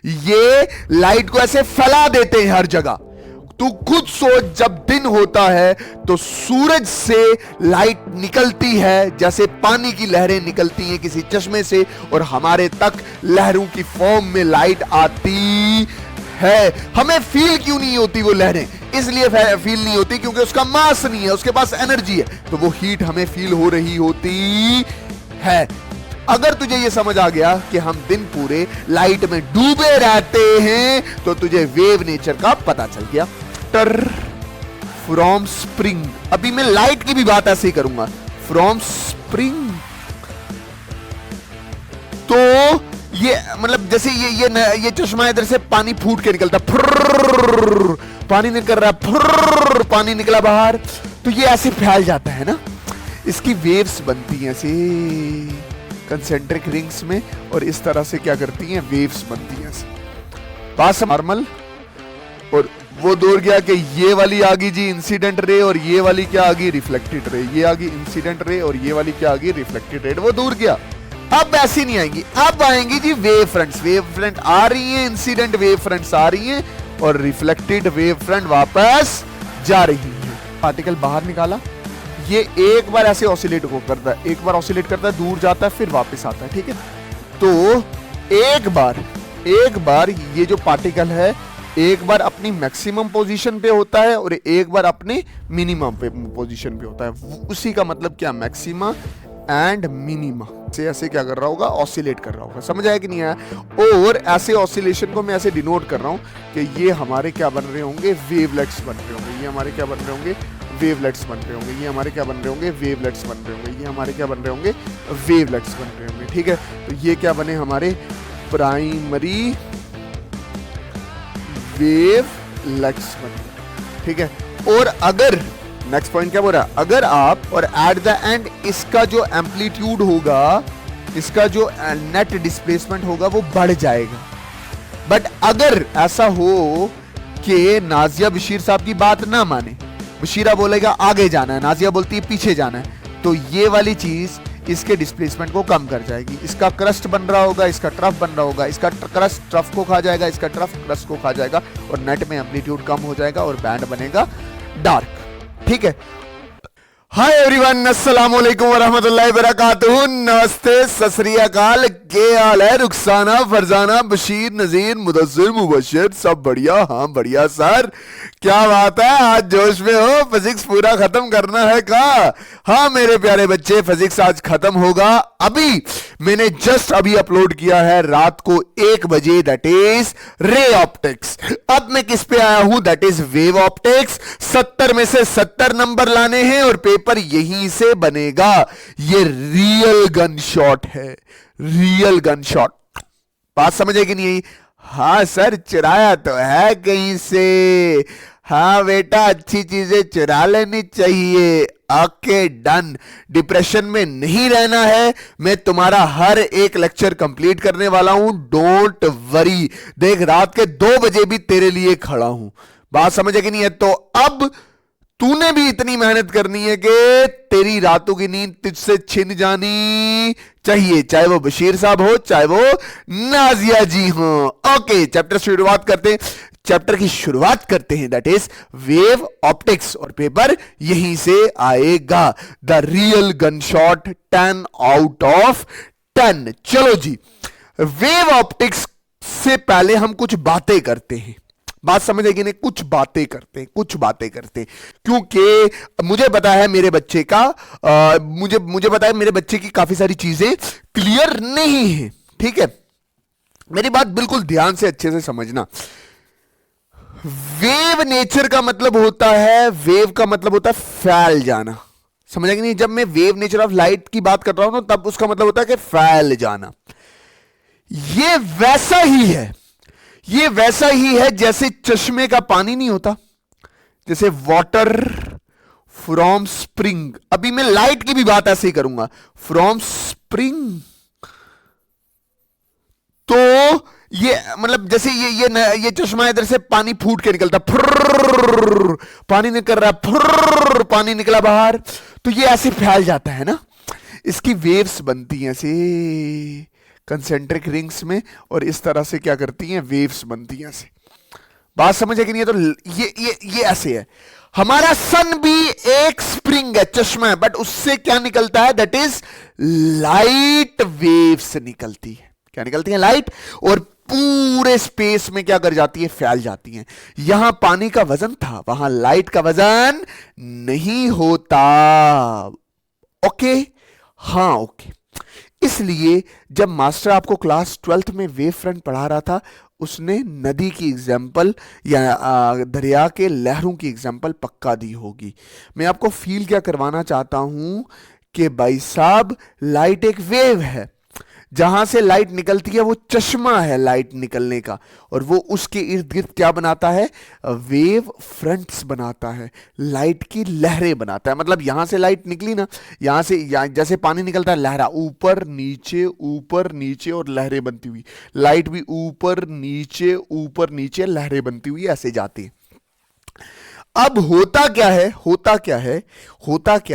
ये लाइट को ऐसे फैला देते हैं हर जगह। तू खुद सोच, जब दिन होता है तो सूरज से लाइट निकलती है जैसे पानी की लहरें निकलती हैं किसी चश्मे से, और हमारे तक लहरों की फॉर्म में लाइट आती है। हमें फील क्यों नहीं होती वो लहरें? इसलिए फील नहीं होती क्योंकि उसका मास नहीं है, उसके पास एनर्जी है, तो वो हीट हमें फील हो रही होती है। अगर तुझे ये समझ आ गया कि हम दिन पूरे लाइट में डूबे रहते हैं तो तुझे वेव नेचर का पता चल गया। फ्रॉम स्प्रिंग, अभी मैं लाइट की भी बात ऐसे ही करूंगा। फ्रॉम स्प्रिंग, तो ये मतलब जैसे ये चश्मा इधर से पानी फूट के निकलता, पानी निकल रहा, पानी निकला बाहर, तो ये ऐसे फैल जाता है ना, इसकी वेव्स बनती हैं ऐसे कंसेंट्रिक रिंग्स में, और इस तरह से क्या करती हैं, वेव्स बनती हैं ऐसे। बात नॉर्मल, और वो दूर गया कि ये वाली आ गई जी इंसिडेंट रे, और ये वाली क्या आ गई, रिफ्लेक्टेड रे। ये आ गई इंसिडेंट रे और ये वाली क्या आ गई, रिफ्लेक्टेड रे। वो दूर गया। अब ऐसी नहीं आएंगी, अब आएंगी जी वेव फ्रंट्स। वेव फ्रंट आ रही है, इंसिडेंट वेव फ्रंट्स आ रही हैं, और रिफ्लेक्टेड वेव फ्रंट वापस जा रही है। पार्टिकल बाहर निकाला, ये एक बार ऐसे ऑसिलेट को करता है, एक बार ऑसिलेट करता है, दूर जाता है, फिर वापस आता है, ठीक है। तो एक बार ये जो पार्टिकल है एक बार अपनी मैक्सिमम पोजीशन पे होता है और एक बार अपने मिनिमम पे पोजीशन पे होता है। उसी का मतलब क्या, मैक्सिमा एंड मिनिमा से ऐसे क्या कर रहा होगा, ऑसिलेट कर रहा होगा। समझ आया कि नहीं आया? और ऐसे ऑसिलेशन को मैं ऐसे डिनोट कर रहा हूं कि ये हमारे क्या बन रहे होंगे, वेवलेट्स बन रहे होंगे। ये हमारे क्या बन रहे होंगे, वेवलेट्स बन रहे होंगे। ये हमारे क्या बन रहे होंगे, वेवलेट्स बन रहे होंगे। ये हमारे क्या बन रहे होंगे, वेवलेट्स बन रहे होंगे, ठीक है। तो ये क्या बने, हमारे प्राइमरी वेवलेट्स बने, ठीक है। और अगर नेक्स्ट पॉइंट क्या बोल रहा है, अगर आप और एट द एंड इसका जो एम्पलीट्यूड होगा, इसका जो नेट डिस्प्लेसमेंट होगा वो बढ़ जाएगा। बट अगर ऐसा हो कि नाजिया बशीर साहब की बात ना माने, बशीरा बोलेगा आगे जाना है, नाजिया बोलती है पीछे जाना है, तो ये वाली चीज इसके डिस्प्लेसमेंट को कम कर जाएगी। इसका क्रस्ट बन रहा होगा, इसका ट्रफ बन रहा होगा, इसका क्रस्ट ट्रफ को खा जाएगा, इसका ट्रफ क्रस्ट को खा जाएगा, और नेट में एम्पलीट्यूड कम हो जाएगा और बैंड बनेगा डार्क, ठीक है। हाय एवरीवन, अस्सलाम वालेकुम वरहमतुल्लाहि वबरकातुहू। नमस्ते, सत श्री अकाल, के हाल है? रुखसाना, फरजाना, बशीर, नजीर, मुदस्सिर, मुबशिर, सब बढ़िया? हाँ बढ़िया सर, क्या बात है, आज जोश में हो? फिजिक्स पूरा खत्म करना है का? हाँ मेरे प्यारे बच्चे, फिजिक्स आज खत्म होगा। अभी मैंने जस्ट अभी अपलोड किया है रात को 1 बजे, दैट इज रे ऑप्टिक्स। अब मैं किस पे आया हूं, दैट इज वेव ऑप्टिक्स। 70 में से 70 नंबर लाने हैं और पेपर यहीं से बनेगा। ये रियल गन शॉट है, रियल गन शॉट। बात समझ आई कि नहीं आई? हाँ सर, चुराया तो है कहीं से। हाँ बेटा, अच्छी चीजें चुरा लेनी चाहिए। ओके डन, डिप्रेशन में नहीं रहना है। मैं तुम्हारा हर एक लेक्चर कंप्लीट करने वाला हूं, डोंट वरी। देख, रात के 2 बजे भी तेरे लिए खड़ा हूं। बात समझ कि नहीं है? तो अब तूने भी इतनी मेहनत करनी है कि तेरी रातों की नींद तुझसे छिन जानी चाहिए, चाहे वो बशीर साहब हो, चाहे वो नाजिया जी हो। ओके, चैप्टर शुरुआत करते हैं। चैप्टर की शुरुआत करते हैं, दैट इज वेव ऑप्टिक्स, और पेपर यहीं से आएगा। The real gun shot 10 out of 10। चलो जी, वेव ऑप्टिक्स से पहले हम कुछ बातें करते हैं। बात समझ आएगी? नहीं, कुछ बातें करते हैं, क्योंकि मुझे पता है मेरे बच्चे का मुझे पता है मेरे बच्चे की काफी सारी चीजें क्लियर नहीं है, ठीक है। मेरी बात बिल्कुल ध्यान से अच्छे से समझना। वेव नेचर का मतलब होता है, वेव का मतलब होता है फैल जाना। समझ आएगी नहीं? जब मैं वेव नेचर ऑफ लाइट की बात कर रहा हूं ना, तब उसका मतलब होता है कि फैल जाना। ये वैसा ही है जैसे चश्मे का पानी नहीं होता, जैसे वाटर फ्रॉम स्प्रिंग। अभी मैं लाइट की भी बात ऐसे ही करूंगा, फ्रॉम स्प्रिंग। तो ये मतलब जैसे ये चश्मा इधर से पानी फूट के निकलता, पानी निकल रहा, पानी निकला बाहर, तो ये ऐसे फैल जाता है ना, इसकी वेव्स बनती हैं ऐसे कंसेंट्रिक रिंग्स में, और इस तरह से क्या करती हैं, वेव्स बनती हैं ऐसे। बात समझ है कि नहीं है? तो ये ऐसे है। हमारा सन भी एक स्प्रिंग है, चश्मा है, बट उससे क्या निकलता है, दैट इज लाइट वेव्स निकलती है। क्या निकलती है, लाइट, और पूरे स्पेस में क्या कर जाती है, फैल जाती हैं। यहां पानी का वजन था, वहां लाइट का वजन नहीं होता। ओके, हाँ ओके। इसलिए जब मास्टर आपको क्लास 12th में वेव फ्रंट पढ़ा रहा था, उसने नदी की एग्जाम्पल या दरिया के लहरों की एग्जाम्पल पक्का दी होगी। मैं आपको फील क्या करवाना चाहता हूं कि भाई साहब, लाइट एक वेव है, जहां से लाइट निकलती है वो चश्मा है लाइट निकलने का, और वो उसके इर्द गिर्द क्या बनाता है, वेव फ्रंट्स बनाता है, लाइट की लहरें बनाता है। मतलब यहां से लाइट निकली ना, यहां से जैसे पानी निकलता है, लहरा ऊपर नीचे और लहरें बनती हुई, लाइट भी ऊपर नीचे लहरें बनती हुई ऐसे जाती है। अब होता क्या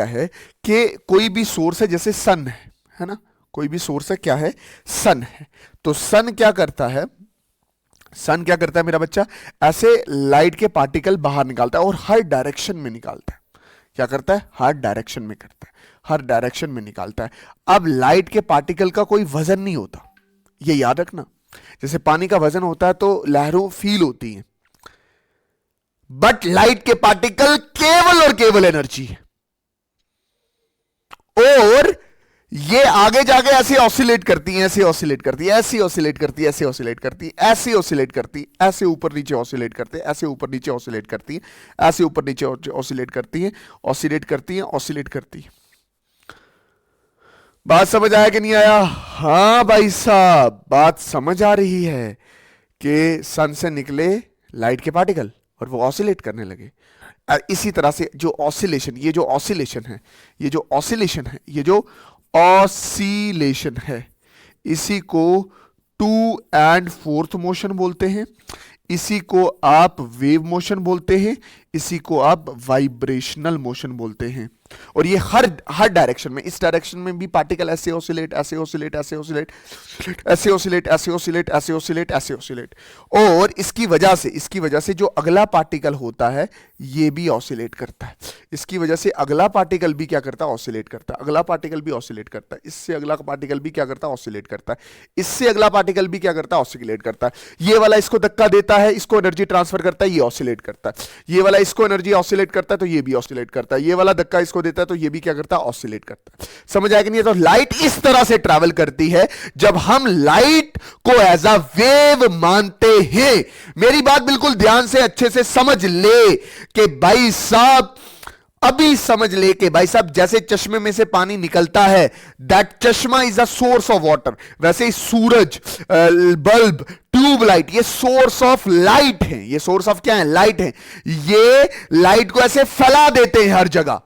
है कि कोई भी सोर्स है, जैसे सन है ना, कोई भी सोर्स है, क्या है, सन है। तो सन क्या करता है मेरा बच्चा, ऐसे लाइट के पार्टिकल बाहर निकालता है और हर डायरेक्शन में निकालता है। क्या करता है, हर डायरेक्शन में निकालता है। अब लाइट के पार्टिकल का कोई वजन नहीं होता, ये याद रखना। जैसे पानी का वजन होता है तो लहरों फील होती हैं, बट लाइट के पार्टिकल केवल और केवल एनर्जी है, और ये आगे जाके ऐसे ऑसिलेट करती हैं, ऐसे ऑसिलेट करती है, ऐसे ऑसिलेट करती है, ऐसे ऑसिलेट करती है, ऐसे ऑसिलेट करती है, ऐसे ऊपर नीचे ऑसिलेट करते हैं, ऐसे ऊपर नीचे ऑसिलेट करती है, ऐसे ऊपर नीचे ऑसिलेट करती है, ऑसिलेट करती है, ऑसिलेट करती है। बात समझ आया कि नहीं आया? हाँ भाई साहब, बात समझ आ रही है कि सन से निकले लाइट के पार्टिकल और वो ऑसिलेट करने लगे। इसी तरह से जो ऑसिलेशन, ये जो ऑसिलेशन है, इसी को 2 and 4th मोशन बोलते हैं, इसी को आप वेव मोशन बोलते हैं, इसी को आप वाइब्रेशनल मोशन बोलते हैं। और ये हर डायरेक्शन में, इस डायरेक्शन में भी पार्टिकल ऐसे ऑसिलेट, ऐसे ऑसिलेट, ऐसे ऑसिलेट, ऐसे ऑसिलेट, ऐसे ऑसिलेट, ऐसे ऑसिलेट, ऐसे ऑसिलेट। और इसकी वजह से जो अगला पार्टिकल होता है ये भी ऑसिलेट करता है। इसकी वजह से अगला पार्टिकल भी क्या करता है, ऑसिलेट करता है। अगला पार्टिकल भी ऑसिलेट करता है, इससे अगला पार्टिकल भी क्या करता है, ऑसिलेट करता है, इससे अगला पार्टिकल भी क्या करता है, ऑसिलेट करता है। ये वाला इसको धक्का देता है, इसको एनर्जी ट्रांसफर करता है, ये ऑसिलेट करता है। ये वाला इसको एनर्जी ऑसिलेट करता है तो ये भी ऑसिलेट करता है। ये वाला धक्का इसको देता है तो ये भी क्या करता है, ऑसिलेट करता है। समझ आया कि नहीं? तो लाइट इस तरह से ट्रैवल करती है। जब हम लाइट को एज अ वेव मानते हैं, मेरी बात बिल्कुल ध्यान से अच्छे से समझ ले कि भाई साहब, अभी समझ ले कि भाई साहब, जैसे चश्मे में से पानी निकलता है, दैट चश्मा is a source of water, वैसे ही सूरज, बल्ब, ट्यूबलाइट, ये सोर्स ऑफ लाइट है। ये सोर्स ऑफ क्या है, लाइट है। ये लाइट को ऐसे फैला देते हैं हर जगह।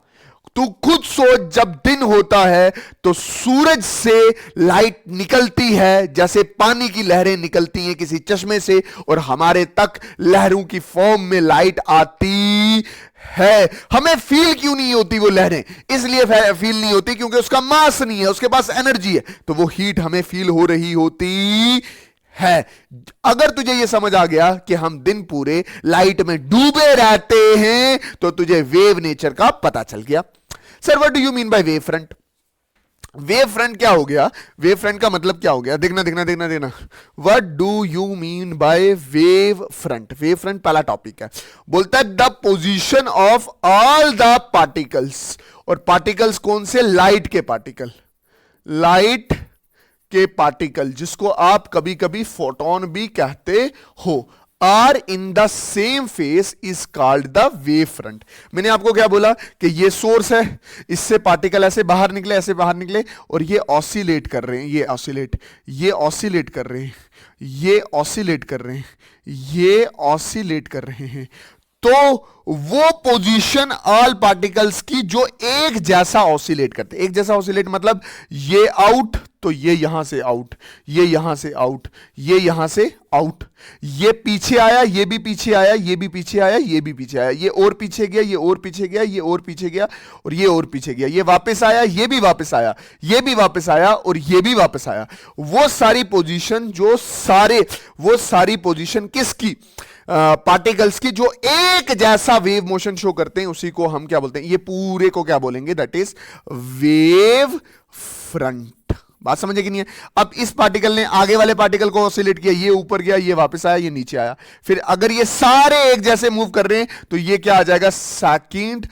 तू खुद सोच, जब दिन होता है तो सूरज से लाइट निकलती है, जैसे पानी की लहरें निकलती हैं किसी चश्मे से, और हमारे तक लहरों की फॉर्म में लाइट आती है। हमें फील क्यों नहीं होती वो लहरें? इसलिए फील नहीं होती क्योंकि उसका मास नहीं है, उसके पास एनर्जी है, तो वो हीट हमें फील हो रही होती है। अगर तुझे यह समझ आ गया कि हम दिन पूरे लाइट में डूबे रहते हैं, तो तुझे वेव नेचर का पता चल गया। Sir what do you mean by wave front? Wave front क्या हो गया? वेव फ्रंट का मतलब क्या हो गया? देखना। What do you mean by wave front? Wave front पहला टॉपिक है, बोलता है the position of all the particles. और पार्टिकल्स कौन से? लाइट के पार्टिकल, लाइट के पार्टिकल, जिसको आप कभी कभी फोटोन भी कहते हो, are in the same phase is called the wave front. मैंने आपको क्या बोला कि ये सोर्स है, इससे पार्टिकल ऐसे बाहर निकले, और ये ऑसिलेट कर रहे हैं, ये ऑसिलेट कर रहे हैं, तो वो पोजीशन ऑल पार्टिकल्स की जो एक जैसा ऑसिलेट करते, एक जैसा ऑसिलेट मतलब ये आउट तो ये यहां से आउट, ये यहां से आउट, ये यहां से आउट, ये पीछे आया, ये भी पीछे आया, ये भी पीछे आया, ये भी पीछे आया, ये और पीछे गया, ये और पीछे गया, ये और पीछे गया, और ये और पीछे गया, ये वापस आया, ये भी वापस आया, ये भी वापस आया, और ये भी वापस आया। वो सारी पोजीशन वो सारी पोजीशन किसकी, पार्टिकल्स की जो एक जैसा वेव मोशन शो करते हैं, उसी को हम क्या बोलते हैं, ये पूरे को क्या बोलेंगे, दैट इज वेव फ्रंट। बात समझे कि नहीं है? अब इस पार्टिकल ने आगे वाले पार्टिकल को ऑसिलेट किया, ये ऊपर गया, ये वापस आया, ये नीचे आया, फिर अगर ये सारे एक जैसे मूव कर रहे हैं तो ये क्या आ जाएगा, सेकंड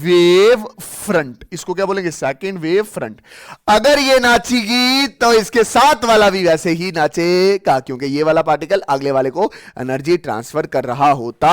वेव फ्रंट। इसको क्या बोलेंगे, सेकंड वेव फ्रंट। अगर ये नाचेगी तो इसके साथ वाला भी वैसे ही नाचेगा, क्योंकि ये वाला पार्टिकल अगले वाले को एनर्जी ट्रांसफर कर रहा होता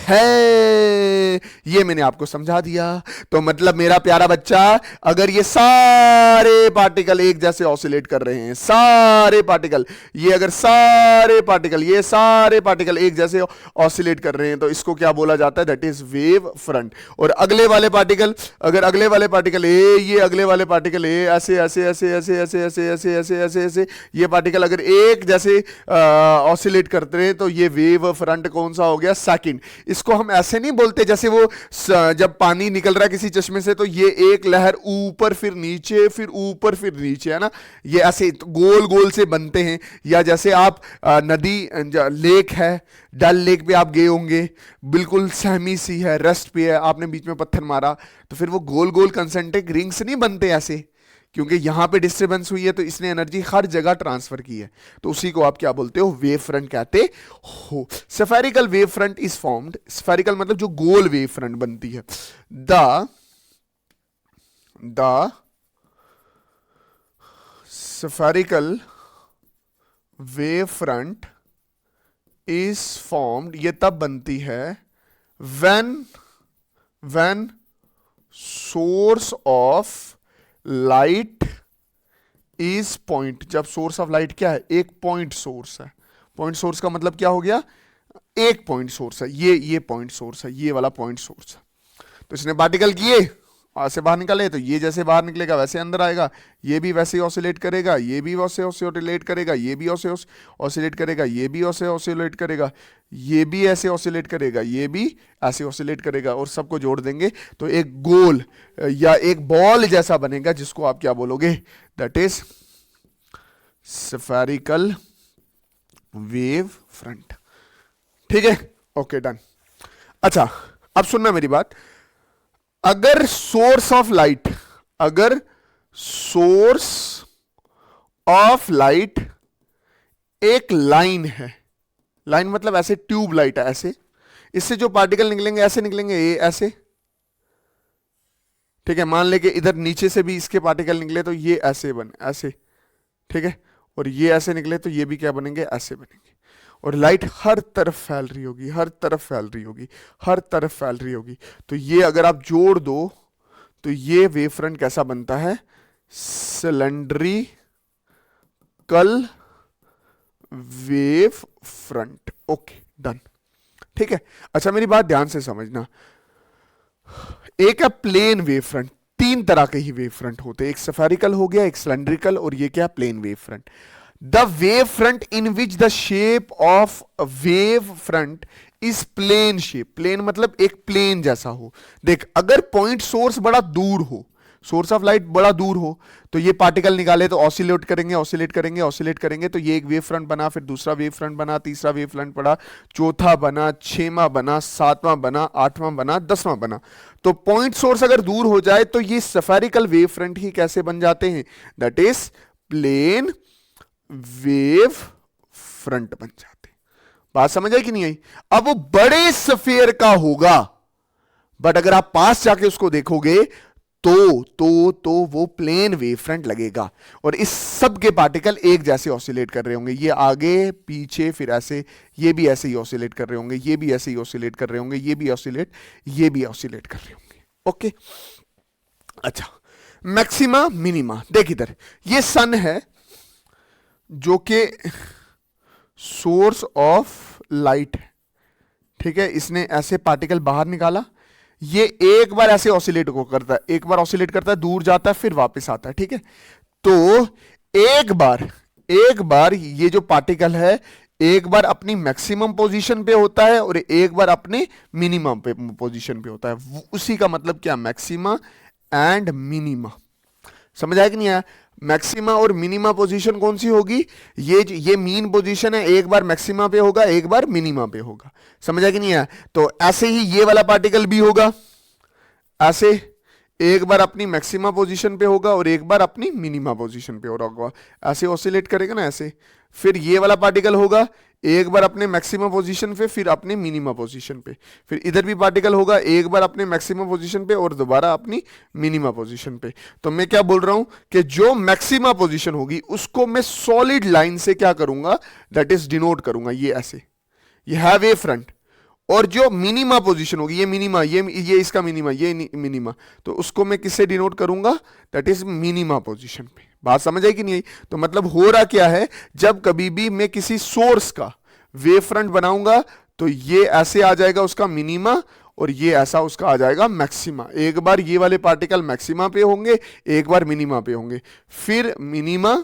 है। ये मैंने आपको समझा दिया। तो मतलब मेरा प्यारा बच्चा, अगर ये सारे पार्टिकल एक जैसे ऑसिलेट कर रहे हैं, सारे पार्टिकल, ये अगर सारे पार्टिकल, ये सारे पार्टिकल एक जैसे ऑसिलेट कर रहे हैं, तो इसको क्या बोला जाता है, दैट इज वेव फ्रंट। और अगले वाले पार्टिकल, अगर अगले वाले पार्टिकल ए, ये अगले वाले पार्टिकल ए, ऐसे ऐसे ऐसे ऐसे ऐसे ऐसे ऐसे ऐसे ऐसे ऐसे ये पार्टिकल अगर एक जैसे ऑसिलेट करते हैं, तो ये वेव फ्रंट कौन सा हो गया, सेकंड। इसको हम ऐसे नहीं बोलते जैसे वो जब पानी निकल रहा है किसी चश्मे से, तो ये एक लहर ऊपर फिर नीचे, फिर ऊपर फिर नीचे, है ना, ये ऐसे गोल गोल से बनते हैं। या जैसे आप नदी, लेक है, डल लेक पे आप गए होंगे, बिल्कुल सहमी सी है, रेस्ट पे है, आपने बीच में पत्थर मारा, तो फिर वो गोल गोल कंसेंट्रिक रिंग्स नहीं बनते ऐसे, क्योंकि यहां पे डिस्टर्बेंस हुई है तो इसने एनर्जी हर जगह ट्रांसफर की है। तो उसी को आप क्या बोलते हो, वेव फ्रंट कहते हो। Spherical wave front is formed, spherical मतलब जो गोल वेव फ्रंट बनती है, the spherical wave front is formed, ये तब बनती है when source of light is point, जब source of light क्या है, एक पॉइंट सोर्स है। पॉइंट सोर्स का मतलब क्या हो गया, एक पॉइंट सोर्स है, ये पॉइंट सोर्स है, ये वाला पॉइंट सोर्स है। तो इसने पार्टिकल किए, से बाहर निकाले, तो ये जैसे बाहर निकलेगा वैसे अंदर आएगा, ये भी वैसे ही ऑसिलेट करेगा, ये भी वैसे ऑसिलेट करेगा, ये भी ऑसिलेट करेगा, ये भी ऐसे ऑसिलेट करेगा, ये भी ऐसे ऑसिलेट करेगा, ये भी ऐसे ऑसिलेट करेगा, और सबको जोड़ देंगे तो एक गोल या एक बॉल जैसा बनेगा, जिसको आप क्या बोलोगे, that is spherical wave front. ठीक है, ओके डन। अच्छा, अब सुनना मेरी बात, अगर सोर्स ऑफ लाइट एक लाइन है, लाइन मतलब ऐसे ट्यूब लाइट है, ऐसे, इससे जो पार्टिकल निकलेंगे ऐसे निकलेंगे, ये ऐसे, ठीक है, मान ले कि इधर नीचे से भी इसके पार्टिकल निकले तो ये ऐसे बने, ऐसे, ठीक है, और ये ऐसे निकले तो ये भी क्या बनेंगे, ऐसे बनेंगे, और लाइट हर तरफ फैल रही होगी, हर तरफ फैल रही होगी, हर तरफ फैल रही होगी। तो ये अगर आप जोड़ दो तो ये वेव फ्रंट कैसा बनता है, cylindrical wave front. Okay done, ठीक है। अच्छा मेरी बात ध्यान से समझना, एक है प्लेन वेव फ्रंट, तीन तरह के ही वेव फ्रंट होते हैं, एक स्फेरिकल हो गया, एक सिलेंड्रिकल, और ये क्या, plane wave front. The wave front in which the shape of a wave front is plane shape, plane मतलब एक प्लेन जैसा हो। देख, अगर पॉइंट सोर्स बड़ा दूर हो, सोर्स ऑफ लाइट बड़ा दूर हो, तो ये पार्टिकल निकाले तो ऑसिलेट करेंगे, ऑसिलेट करेंगे, ऑसिलेट करेंगे, तो ये एक वेव फ्रंट बना, फिर दूसरा वेव फ्रंट बना, तीसरा वेव फ्रंट पड़ा, चौथा बना, छठवां बना, सातवां बना, आठवां बना, 10वां बना। तो पॉइंट सोर्स अगर दूर हो जाए तो ये स्फेरिकल वेव फ्रंट ही कैसे बन जाते हैं, that is plane wave front बन जाते। बात समझ आई कि नहीं आई? अब वो बड़े स्फीयर का होगा, बट अगर आप पास जाके उसको देखोगे तो वो प्लेन वेव फ्रंट लगेगा, और इस सब के पार्टिकल एक जैसे ऑसिलेट कर रहे होंगे, ये आगे पीछे फिर ऐसे, ये भी ऐसे ही ऑसिलेट कर रहे होंगे, ये भी ऐसे ही ऑसिलेट कर रहे होंगे, ये भी ऑसिलेट कर रहे होंगे। ओके, अच्छा, मैक्सिमा मिनिमा, देख इधर, ये सन है जो कि सोर्स ऑफ लाइट है, ठीक है, इसने ऐसे पार्टिकल बाहर निकाला, ये एक बार ऐसे ऑसिलेट को करता है, एक बार ऑसिलेट करता है, दूर जाता है, फिर वापस आता है। ठीक है, तो एक बार ये जो पार्टिकल है एक बार अपनी मैक्सिमम पोजीशन पे होता है और एक बार अपने मिनिमम पे पोजीशन पे होता है। उसी का मतलब क्या, मैक्सिमा एंड मिनिमा। समझ आया कि नहीं आया? मैक्सिमा और मिनिमा पोजीशन कौन सी होगी? ये मीन पोजीशन है, एक बार मैक्सिमा पे होगा, एक बार मिनिमा पे होगा। समझ आया कि नहीं आया? तो ऐसे ही ये वाला पार्टिकल भी होगा, ऐसे एक बार अपनी मैक्सिमा पोजीशन पे होगा और एक बार अपनी मिनिमा पोजीशन पे होगा, ऐसे ऑसिलेट करेगा ना ऐसे। फिर ये वाला पार्टिकल होगा, एक बार अपने मैक्सिमा पोजीशन पे, फिर अपने मिनिमा पोजीशन पे। फिर इधर भी पार्टिकल होगा, एक बार अपने मैक्सिमा पोजीशन पे और दोबारा अपनी मिनिमा पोजीशन पे। तो मैं क्या बोल रहा हूं कि जो मैक्सिमा पोजीशन होगी उसको मैं सॉलिड लाइन से क्या करूंगा, दैट इज डिनोट करूंगा, ये ऐसे, ये है वेव फ्रंट। और जो मिनिमा पोजीशन होगी, ये मिनिमा, ये इसका मिनिमा, ये मिनिमा, तो उसको मैं किससे डिनोट करूंगा, दैट इज मिनिमा पोजीशन पे। बात समझ आई कि नहीं आई? तो मतलब हो रहा क्या है, जब कभी भी मैं किसी सोर्स का वेव फ्रंट बनाऊंगा तो ये ऐसे आ जाएगा उसका मिनिमा और ये ऐसा उसका आ जाएगा मैक्सिमा। एक बार ये वाले पार्टिकल मैक्सिमा पे होंगे, एक बार मिनिमा पे होंगे, फिर मिनिमा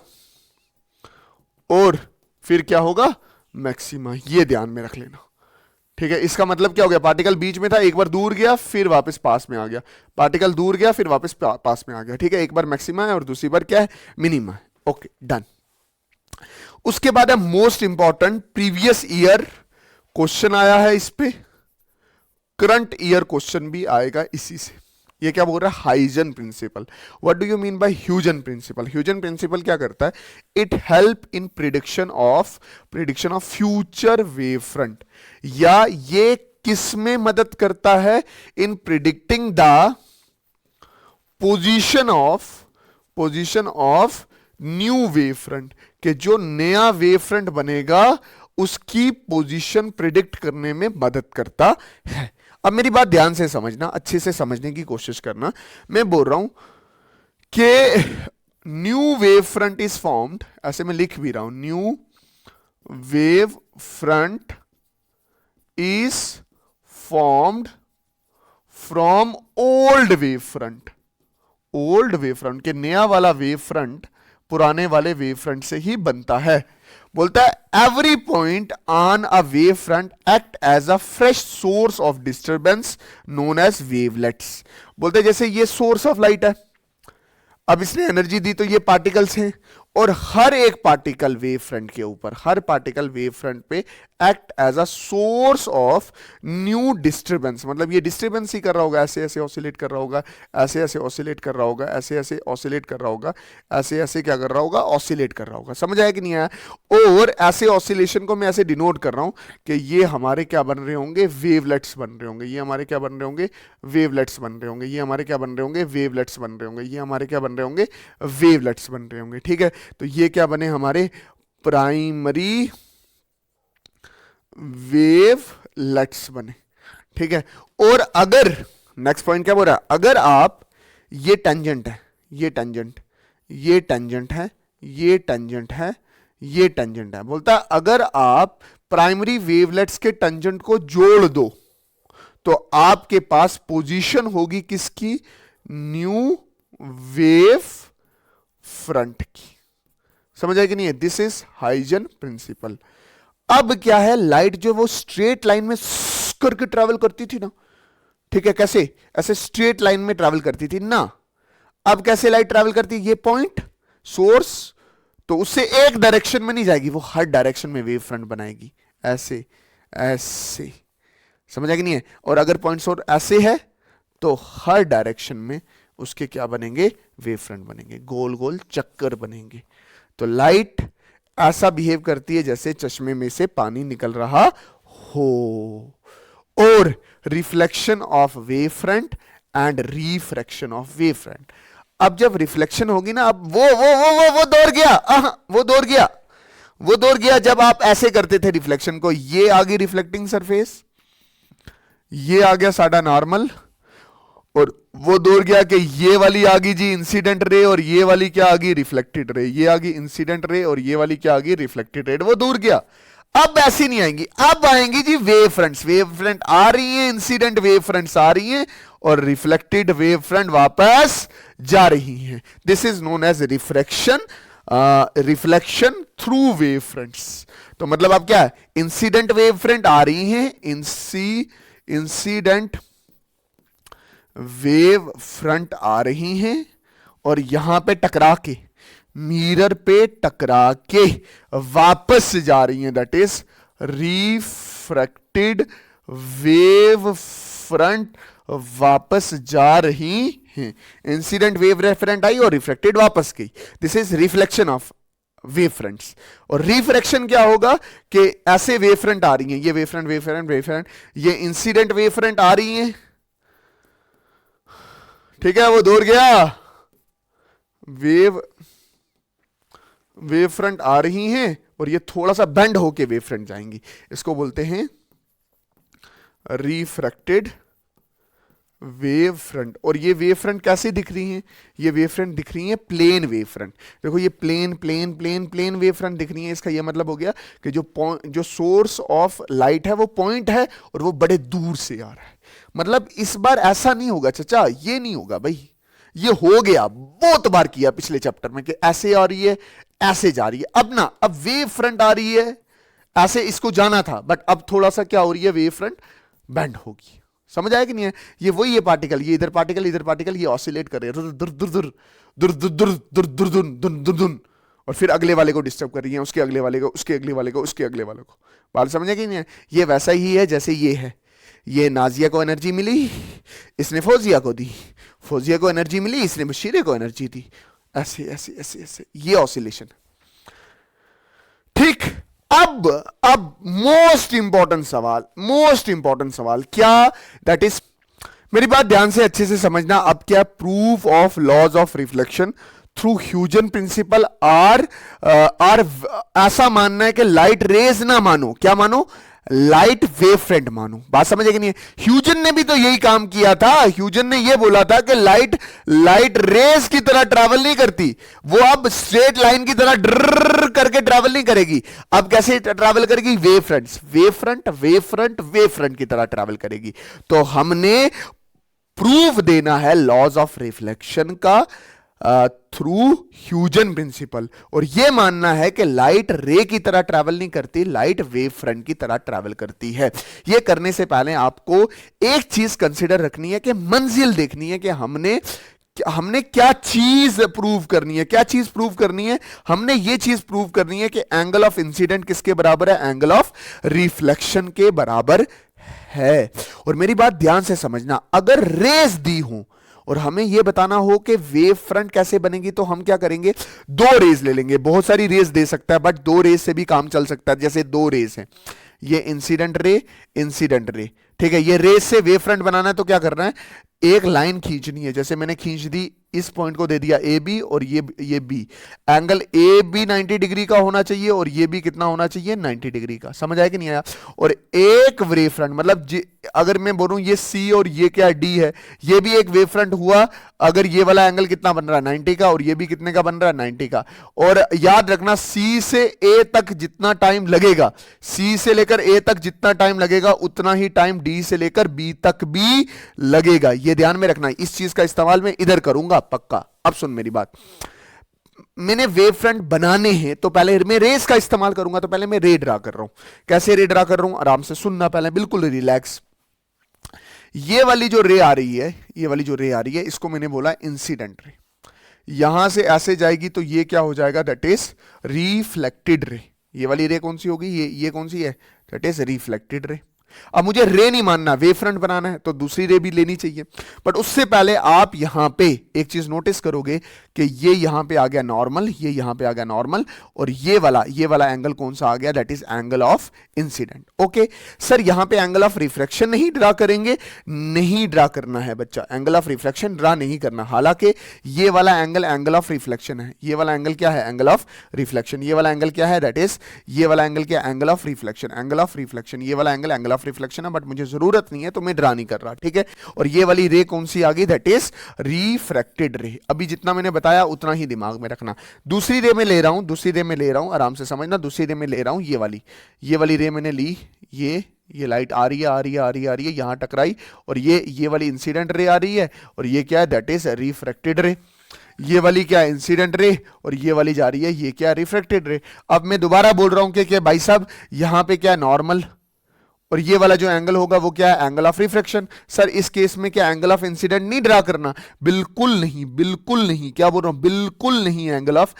और फिर क्या होगा, मैक्सिमा। ये ध्यान में रख लेना। ठीक है, इसका मतलब क्या हो गया, पार्टिकल बीच में था, एक बार दूर गया फिर वापस पास में आ गया, पार्टिकल दूर गया फिर वापस पास में आ गया। ठीक है, एक बार मैक्सिमा है और दूसरी बार क्या है, मिनिमा है। Okay, done. उसके बाद है most important, previous year question आया है इस पे, करंट ईयर क्वेश्चन भी आएगा इसी से। ये क्या बोल रहा है, Huygens principle. What do you mean by Huygens principle? Huygens principle क्या करता है, it help in prediction of future wave front. या ये किस में मदद करता है, in predicting the position of new wave front, के जो नया वेव फ्रंट बनेगा उसकी पोजीशन प्रिडिक्ट करने में मदद करता है। अब मेरी बात ध्यान से समझना, अच्छे से समझने की कोशिश करना। मैं बोल रहा हूं कि new wave front is formed, ऐसे मैं लिख भी रहा हूं, new wave front is formed from old wave front. Old wave front के नया वाला वेव फ्रंट पुराने वाले वेव फ्रंट से ही बनता है। बोलता है every point on a wave front act as a fresh source of disturbance known as wavelets. बोलते हैं जैसे ये सोर्स ऑफ लाइट है, अब इसने एनर्जी दी तो ये पार्टिकल्स हैं, और हर एक पार्टिकल वेव फ्रंट के ऊपर, हर पार्टिकल वेव फ्रंट पे act as a source of new disturbance. मतलब ये डिस्टर्बेंस ही कर रहा होगा, ऐसे ऐसे ऑसिलेट कर रहा होगा, ऐसे ऐसे ऑसिलेट कर रहा होगा, ऐसे ऐसे ऑसिलेट कर रहा होगा, ऐसे ऐसे क्या कर रहा होगा, ऑसिलेट कर रहा होगा। समझ आया कि नहीं आया? और ऐसे ऑसिलेशन को मैं ऐसे डिनोट कर रहा हूं कि ये हमारे क्या बन रहे होंगे, वेवलेट्स बन रहे होंगे। ये हमारे क्या बन रहे होंगे, वेवलेट्स बन रहे होंगे। ये हमारे क्या बन रहे होंगे, वेवलेट्स बन रहे होंगे। ये हमारे क्या बन रहे होंगे, वेवलेट्स बन रहे होंगे। ठीक है, तो ये क्या बने, हमारे प्राइमरी वेवलेट्स बने। ठीक है, और अगर नेक्स्ट पॉइंट क्या बोल रहा है, अगर आप, ये टेंजेंट है, ये टेंजेंट, ये टेंजेंट है, ये टेंजेंट है, ये टेंजेंट है। बोलता है अगर आप प्राइमरी वेवलेट्स के टेंजेंट को जोड़ दो तो आपके पास पोजीशन होगी किसकी, न्यू वेव फ्रंट की। समझ आया कि नहीं है? This is Huygens principle. अब क्या है, लाइट जो वो स्ट्रेट लाइन में करके ट्रैवल करती थी ना, ठीक है, कैसे, ऐसे स्ट्रेट लाइन में ट्रैवल करती थी ना। अब कैसे लाइट ट्रैवल करती है, ये पॉइंट सोर्स, तो उससे एक डायरेक्शन में नहीं जाएगी, वो हर डायरेक्शन में वेव फ्रंट बनाएगी, ऐसे ऐसे। समझ आया कि नहीं है? और अगर पॉइंट सोर्स ऐसे है तो हर डायरेक्शन में उसके क्या बनेंगे, वेव फ्रंट बनेंगे, गोल गोल चक्कर बनेंगे। तो लाइट ऐसा बिहेव करती है जैसे चश्मे में से पानी निकल रहा हो। और reflection of wave front end refraction of wave front. अब जब रिफ्लेक्शन होगी ना, अब वो दौड़ गया, वो दौड़ गया, वो दौड़ गया। जब आप ऐसे करते थे रिफ्लेक्शन को, ये आ गई रिफ्लेक्टिंग सरफेस, ये आ गया साडा नॉर्मल, और वो दौड़ गया कि ये वाली आ गई जी इंसिडेंट रे, और ये वाली क्या आ गई, रिफ्लेक्टेड रे। ये आ गई इंसिडेंट रे और ये वाली क्या आ गई, रिफ्लेक्टेड रे। वो दूर गया। अब ऐसी नहीं आएंगी, अब आएंगी जी वेव फ्रंट्स। वेव फ्रंट आ रही हैं, इंसिडेंट वेव फ्रंट्स आ रही हैं और रिफ्लेक्टेड वेव फ्रंट वापस जा रही हैं। This is known as refraction, reflection through wave fronts. तो मतलब अब क्या है, इंसिडेंट वेव फ्रंट आ रही हैं, इंसिडेंट वेव फ्रंट आ रही हैं और यहां पे टकरा के, मिरर पे टकरा के वापस जा रही हैं, that is refracted wave front वापस जा रही हैं। इंसिडेंट वेव फ्रंट आई और रिफ्लेक्टेड वापस गई, this is reflection of wave fronts. और रिफ्रैक्शन क्या होगा कि ऐसे वेव फ्रंट आ रही हैं, ये wave front wave front wave front, ये इंसिडेंट वेव फ्रंट आ रही हैं, ठीक है, वो दूर गया, वेव फ्रंट आ रही हैं और ये थोड़ा सा बेंड होके वेव फ्रंट जाएंगी, इसको बोलते हैं रिफ्रैक्टेड वेव फ्रंट। और ये वेव फ्रंट कैसे दिख रही हैं, ये वेव फ्रंट दिख रही हैं प्लेन वेव फ्रंट। देखो ये plane plane plane plane wave front दिख रही है, इसका ये मतलब हो गया कि जो सोर्स ऑफ लाइट है वो पॉइंट है और वो बड़े दूर से आ रहा है। मतलब इस बार ऐसा नहीं होगा चाचा, ये नहीं होगा भाई, ये हो गया, बहुत बार किया पिछले चैप्टर में कि ऐसे आ रही है, ऐसे जा रही है। अब वेव फ्रंट आ रही है, ऐसे इसको जाना था, बट अब थोड़ा सा क्या हो रही है, वेव फ्रंट बेंड होगी। समझ आया कि नहीं है? ये वही है पार्टिकल, ये इधर पार्टिकल इधर पार्टिकल, ये ऑसिलेट कर रहे हैं दुर दुर दुर दुर दुर दुर दुर दुर दुर दुर, और फिर अगले वाले को डिस्टर्ब कर रही है, उसके अगले वाले को, उसके अगले वाले को, उसके अगले वाले को। बात समझे कि नहीं है? ये वैसा ही है जैसे ये है, ये नाजिया को एनर्जी मिली, इसने फौजिया को दी, फौजिया को एनर्जी मिली, इसने बशीरे को एनर्जी दी, ऐसे ऐसे ऐसे ऐसे, ये ऑसिलेशन। ठीक, अब मोस्ट इंपॉर्टेंट सवाल क्या, दैट इज, मेरी बात ध्यान से अच्छे से समझना। अब क्या, proof of laws of reflection through Huygens principle आर ऐसा मानना है कि लाइट रेज ना मानो, क्या मानो, लाइट वेव फ्रंट मानो। बात समझे कि नहीं है? ह्यूजन ने भी तो यही काम किया था, ह्यूजन ने यह बोला था कि लाइट रेज की तरह ट्रैवल नहीं करती, वो अब स्ट्रेट लाइन की तरह ड्रर करके ट्रैवल नहीं करेगी। अब कैसे ट्रैवल करेगी, wave fronts, wave front wave front wave front की तरह ट्रैवल करेगी। तो हमने प्रूफ देना है लॉज ऑफ रिफ्लेक्शन का थ्रू ह्यूजन प्रिंसिपल, और यह मानना है कि लाइट रे की तरह ट्रैवल नहीं करती, लाइट वेव फ्रंट की तरह ट्रैवल करती है। यह करने से पहले आपको एक चीज कंसिडर रखनी है कि मंजिल देखनी है कि हमने क्या चीज प्रूव करनी है, क्या चीज प्रूव करनी है, हमने ये चीज प्रूव करनी है कि एंगल ऑफ इंसिडेंट किसके बराबर है, एंगल ऑफ रिफ्लेक्शन के बराबर है। और मेरी बात ध्यान से समझना, अगर रेज दी हो और हमें यह बताना हो कि वेव फ्रंट कैसे बनेगी, तो हम क्या करेंगे, दो रेज ले लेंगे। बहुत सारी रेज दे सकता है, बट दो रेज से भी काम चल सकता है। जैसे दो रेज हैं, ये इंसिडेंट रे, ठीक है, ये रेज से वेव फ्रंट बनाना है तो क्या करना है, एक लाइन खींचनी है। जैसे मैंने खींच दी, इस पॉइंट को दे दिया ए बी, और ये B, angle A B 90 degree का होना चाहिए और ये भी कितना होना चाहिए, 90 डिग्री का। समझ आया कि नहीं आया? और एक वेव फ्रंट, मतलब अगर मैं बोलूं ये सी और ये क्या डी है, ये भी एक वेव फ्रंट हुआ। अगर ये वाला एंगल कितना बन रहा है, 90 का, और ये भी कितने का बन रहा है, 90 का। और याद रखना, सी से ए तक जितना टाइम लगेगा, सी से लेकर ए तक जितना टाइम लगेगा, उतना ही टाइम डी से लेकर बी तक भी लगेगा। ये ध्यान में रखना, इस चीज का इस्तेमाल मैं इधर करूंगा पक्का। अब सुन मेरी बात, मैंने वेव फ्रंट बनाने हैं तो पहले मैं रेस का इस्तेमाल करूंगा, तो पहले मैं रे ड्रा कर रहा हूं। कैसे रे ड्रा कर रहा हूं, आराम से सुनना, पहले बिल्कुल रिलैक्स। ये वाली जो रे आ रही है, इसको मैंने बोला इंसिडेंट रे। यहां से ऐसे जाएगी तो ये क्या हो जाएगा, दैट इज रिफ्लेक्टेड रे। ये वाली रे कौन सी होगी, ये कौन सी है, दैट इज रिफ्लेक्टेड रे। अब मुझे रे नहीं मानना, वेव फ्रंट बनाना है, तो दूसरी रे भी लेनी चाहिए। बट उससे पहले आप यहां पे एक चीज नोटिस करोगे कि ये यहां पे आ गया नॉर्मल, ये यहां पे आ गया नॉर्मल, और ये वाला एंगल कौन सा आ गया, that is angle of incident. Okay sir, यहां पे एंगल ऑफ रिफ्रैक्शन नहीं ड्रा करेंगे, नहीं ड्रा करना है बच्चा, एंगल ऑफ रिफ्लेक्शन ड्रा नहीं करना। हालांकि ये वाला एंगल ऑफ रिफ्लेक्शन है, ये वाला एंगल क्या है, एंगल ऑफ रिफ्लेक्शन। ये वाला एंगल क्या है, दैट इज, ये वाला एंगल क्या, एंगल ऑफ रिफ्लेक्शन, ये वाला एंगल ऑफ रिफ्लेक्शन है, बट मुझे जरूरत नहीं है तो मैं ड्रा नहीं कर रहा, ठीक है। और ये वाली रे कौन सी आ गई, दैट इज रिफ्रैक्टेड रे। अभी जितना मैंने बताया उतना ही दिमाग में रखना। दूसरी रे में ले रहा हूं, आराम से समझना। दूसरी रे में ले रहा हूं, ये वाली रे मैंने ली, ये लाइट आ रही है, यहां टकराई, और ये वाली इंसिडेंट रे आ रही है, और ये क्या है, दैट इज रिफ्रैक्टेड रे। ये वाली क्या है, इंसिडेंट रे, और ये वाली जा रही है, ये क्या, रिफ्रैक्टेड रे। अब मैं दोबारा बोल रहा हूं कि भाई साहब यहां पे क्या, नॉर्मल, और ये वाला जो एंगल होगा वो क्या है, एंगल ऑफ रिफ्रैक्शन। सर इस केस में क्या एंगल ऑफ इंसिडेंट नहीं ड्रा करना? बिल्कुल नहीं, क्या बोल रहा हूं, बिल्कुल नहीं। एंगल ऑफ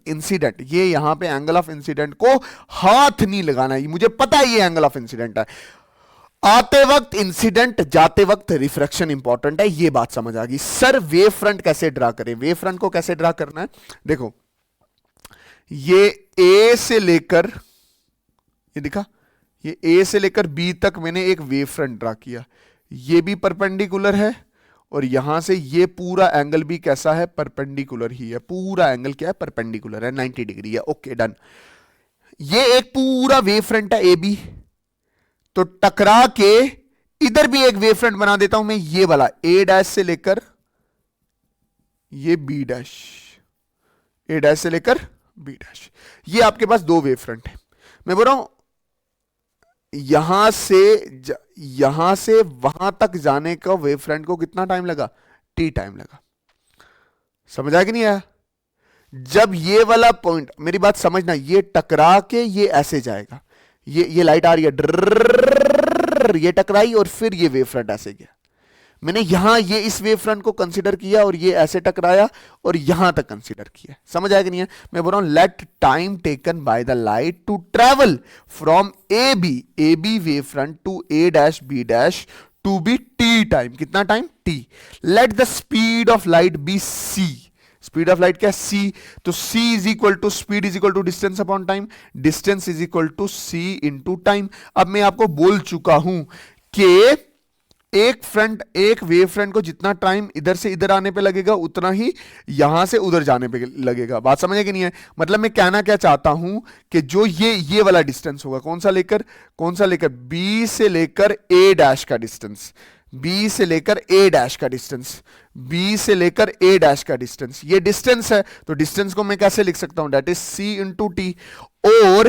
इंसिडेंट, ये यहां पे एंगल ऑफ इंसिडेंट को हाथ नहीं लगाना है, मुझे पता है ये एंगल ऑफ इंसिडेंट है। आते वक्त इंसिडेंट, जाते वक्त रिफ्रैक्शन इंपॉर्टेंट है, ये बात समझ आ गई। सर वेव फ्रंट कैसे ड्रा करें? वेव फ्रंट को कैसे ड्रा करना है, देखो, ये ए से लेकर, ये दिखा, ये ए से लेकर बी तक मैंने एक वेव फ्रंट ड्रा किया, ये भी परपेंडिकुलर है, और यहां से ये पूरा एंगल भी कैसा है, परपेंडिकुलर ही है, पूरा एंगल क्या है, परपेंडिकुलर है, 90 डिग्री है। Okay done. ये एक पूरा वेव फ्रंट है ए बी, तो टकरा के इधर भी एक वेव फ्रंट बना देता हूं मैं, ये वाला ए डैश से लेकर ये बी डैश, ए डैश से लेकर बी डैश, ये आपके पास दो वेव फ्रंट है। मैं बोल रहा हूं यहां से वहां तक जाने का वेव फ्रंट को कितना टाइम लगा, टी टाइम लगा। समझ आया कि नहीं आया? जब ये वाला पॉइंट, मेरी बात समझना, ये टकरा के ये ऐसे जाएगा, ये लाइट आ रही है, ड्रर, ये टकराई और फिर ये वेव फ्रंट ऐसे गया। मैंने यहां ये इस वेव फ्रंट को कंसीडर किया और ये ऐसे टकराया और यहां तक कंसीडर किया। समझ आया कि नहीं है? मैं बोल रहा हूं let time taken by the light to travel from A B wave front to A dash B dash to be T time. कितना time? T. Let the speed of light be C. Speed of light क्या? C. तो c is equal to speed is equal to distance upon time, distance is equal to c into time. अब मैं आपको बोल चुका हूं कि एक वेव फ्रंट को जितना टाइम इधर से इधर आने पे लगेगा उतना ही यहां से उधर जाने पे लगेगा। बात समझे कि नहीं है? मतलब मैं कहना क्या चाहता हूं कि जो ये वाला डिस्टेंस होगा, कौन सा लेकर बी से लेकर ए डैश का डिस्टेंस, बी से लेकर ए डैश का डिस्टेंस, बी से लेकर ए डैश का डिस्टेंस, ये डिस्टेंस है। तो डिस्टेंस को मैं कैसे लिख सकता हूं? That is C into T. और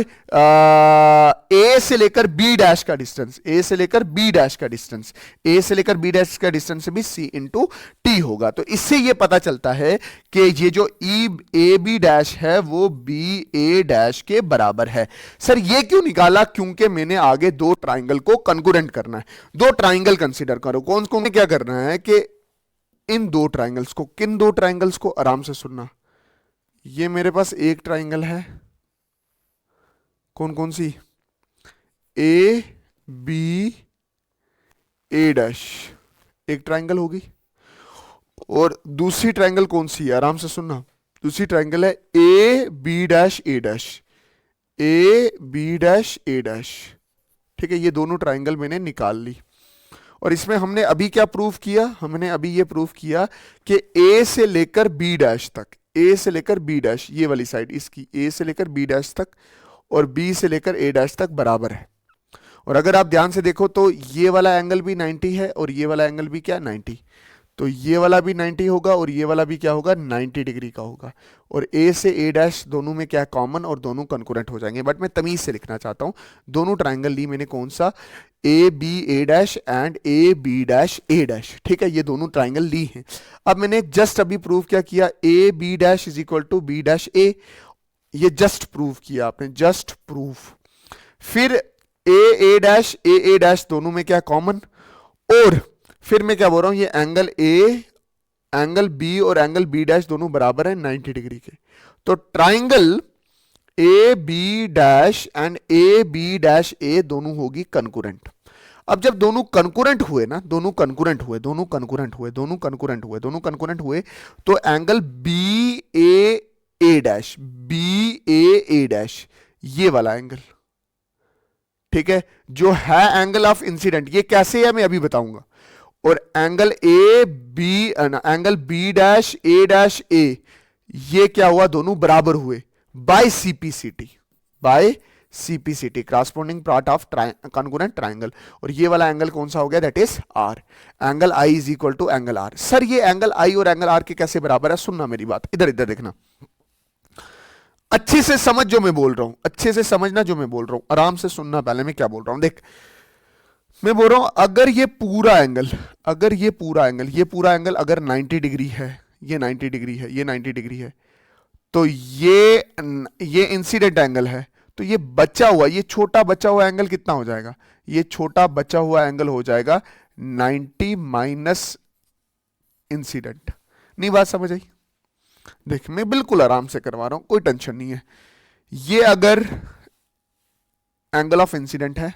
ए से लेकर बी डैश का डिस्टेंस, ए से लेकर बी डैश का डिस्टेंस, ए से लेकर बी डैश का डिस्टेंस भी सी इंटू टी होगा। तो इससे ये पता चलता है कि ये जो ए बी डैश है वो बी ए डैश के बराबर है। सर ये क्यों निकाला? क्योंकि मैंने आगे दो ट्राइंगल को कंकरेंट करना है। दो ट्राइंगल कंसीडर करो, कौन कौन क्या करना है कि इन दो ट्राइंगल्स को, किन दो ट्राइंगल्स को, आराम से सुनना। ये मेरे पास एक ट्राइंगल है, कौन कौन सी? ए बी ए डैश एक ट्राइंगल होगी, और दूसरी ट्राइंगल कौन सी है? आराम से सुनना। दूसरी ट्राइंगल है A B dash A dash, A B dash A dash. ठीक है, ये दोनों ट्राइंगल मैंने निकाल ली। और इसमें हमने अभी क्या प्रूफ किया? हमने अभी ये प्रूफ किया कि ए से लेकर बी डैश तक, ए से लेकर बी डैश, ये वाली साइड इसकी, ए से लेकर बी डैश तक और बी से लेकर ए डैश तक बराबर है। और अगर आप ध्यान से देखो तो ये वाला एंगल भी 90 है और ये वाला एंगल भी क्या, 90। तो ये वाला भी 90 होगा और ये वाला भी क्या होगा, 90 डिग्री का होगा। और ए से ए डैश दोनों में क्या कॉमन, और दोनों कंकरेंट हो जाएंगे। बट मैं तमीज से लिखना चाहता हूं। दोनों ट्राइंगल ली मैंने, कौन सा? A B A dash and A B dash A dash. ठीक है, ये दोनों ट्राइंगल ली हैं। अब मैंने जस्ट अभी प्रूव क्या किया? A B dash is equal to B dash A. ये जस्ट प्रूव किया आपने, जस्ट प्रूफ। फिर ए डैश दोनों में क्या कॉमन, और फिर मैं क्या बोल रहा हूं, ये एंगल ए, एंगल बी और एंगल बी डैश दोनों बराबर है 90 डिग्री के। तो triangle A B dash and A B dash A दोनों होगी कंकरेंट। अब जब दोनों कंकरेंट हुए ना, दोनों कंकरेंट हुए, तो angle B A dash, B A dash, ये वाला एंगल, ठीक है, जो है एंगल ऑफ इंसिडेंट, ये कैसे है मैं अभी बताऊंगा। और angle angle B dash A, ये क्या हुआ, दोनों बराबर हुए बाय सीपीसीटी, बाय CPCT, corresponding part of congruent triangle, और ये वाला एंगल कौन सा हो गया, that is R. Angle I is equal to angle R. Sir ये एंगल I और एंगल R के कैसे बराबर है, सुनना मेरी बात, इधर इधर देखना, अच्छे से समझ जो मैं बोल रहा हूं, अच्छे से समझना जो मैं बोल रहा हूं, आराम से सुनना पहले मैं क्या बोल रहा हूं. देख मैं बोल रहा हूं अगर ये पूरा एंगल, अगर ये पूरा एंगल, ये पूरा एंगल अगर 90 डिग्री है, ये 90 डिग्री है, ये 90 डिग्री है, तो ये इंसिडेंट एंगल है, तो ये बचा हुआ, ये छोटा बचा हुआ एंगल कितना हो जाएगा, ये छोटा बचा हुआ एंगल हो जाएगा 90 माइनस इंसिडेंट. नहीं बात समझ आई? देख मैं बिल्कुल आराम से करवा रहा हूं, कोई टेंशन नहीं है. ये अगर एंगल ऑफ इंसिडेंट है,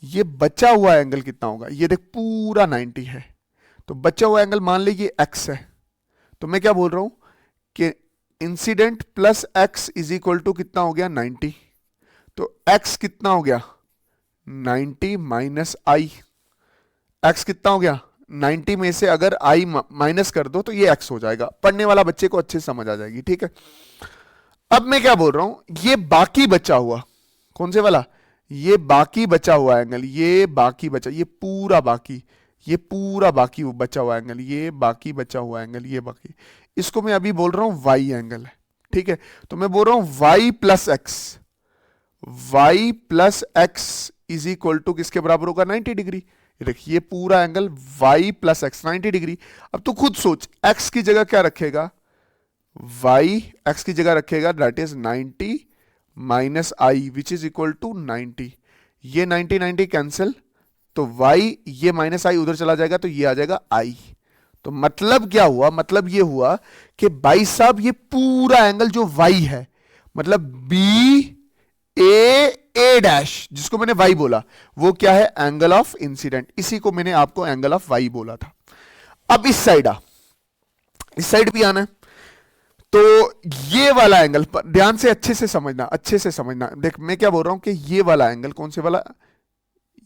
ये बचा हुआ एंगल कितना होगा, ये देख पूरा 90 है, तो बचा हुआ एंगल मान लीजिए x है, तो मैं क्या बोल रहा हूं कि incident plus x is equal to कितना हो गया 90, तो x कितना हो गया 90 माइनस आई, x कितना हो गया 90 में से अगर i माइनस कर दो तो ये x हो जाएगा. पढ़ने वाला बच्चे को अच्छे से समझ आ जाएगी. ठीक है, अब मैं क्या बोल रहा हूं, ये बाकी बचा हुआ कौन से वाला, ये बाकी बचा हुआ एंगल, ये बाकी बचा, ये पूरा बाकी, ये पूरा बाकी बचा हुआ एंगल, ये बाकी बचा हुआ एंगल, ये बाकी, इसको मैं अभी बोल रहा हूं y एंगल है. ठीक है, तो मैं बोल रहा हूं y plus x is equal to किसके बराबर होगा 90 डिग्री. देखिए ये पूरा angle y plus x 90 degree. अब तू खुद सोच x की जगह क्या रखेगा, y x की जगह रखेगा that is 90 minus I which is equal to 90. ये 90 90 कैंसिल, तो y ये माइनस आई उधर चला जाएगा, तो ये आ जाएगा i. तो मतलब क्या हुआ, मतलब ये हुआ कि भाई साहब ये पूरा एंगल जो y है, मतलब BAA डैश जिसको मैंने y बोला, वो क्या है एंगल ऑफ इंसिडेंट. इसी को मैंने आपको एंगल ऑफ y बोला था. अब इस साइड आ, इस साइड भी आना है, तो ये वाला एंगल पर ध्यान से अच्छे से समझना, अच्छे से समझना. देख मैं क्या बोल रहा हूं कि ये वाला एंगल कौन से वाला,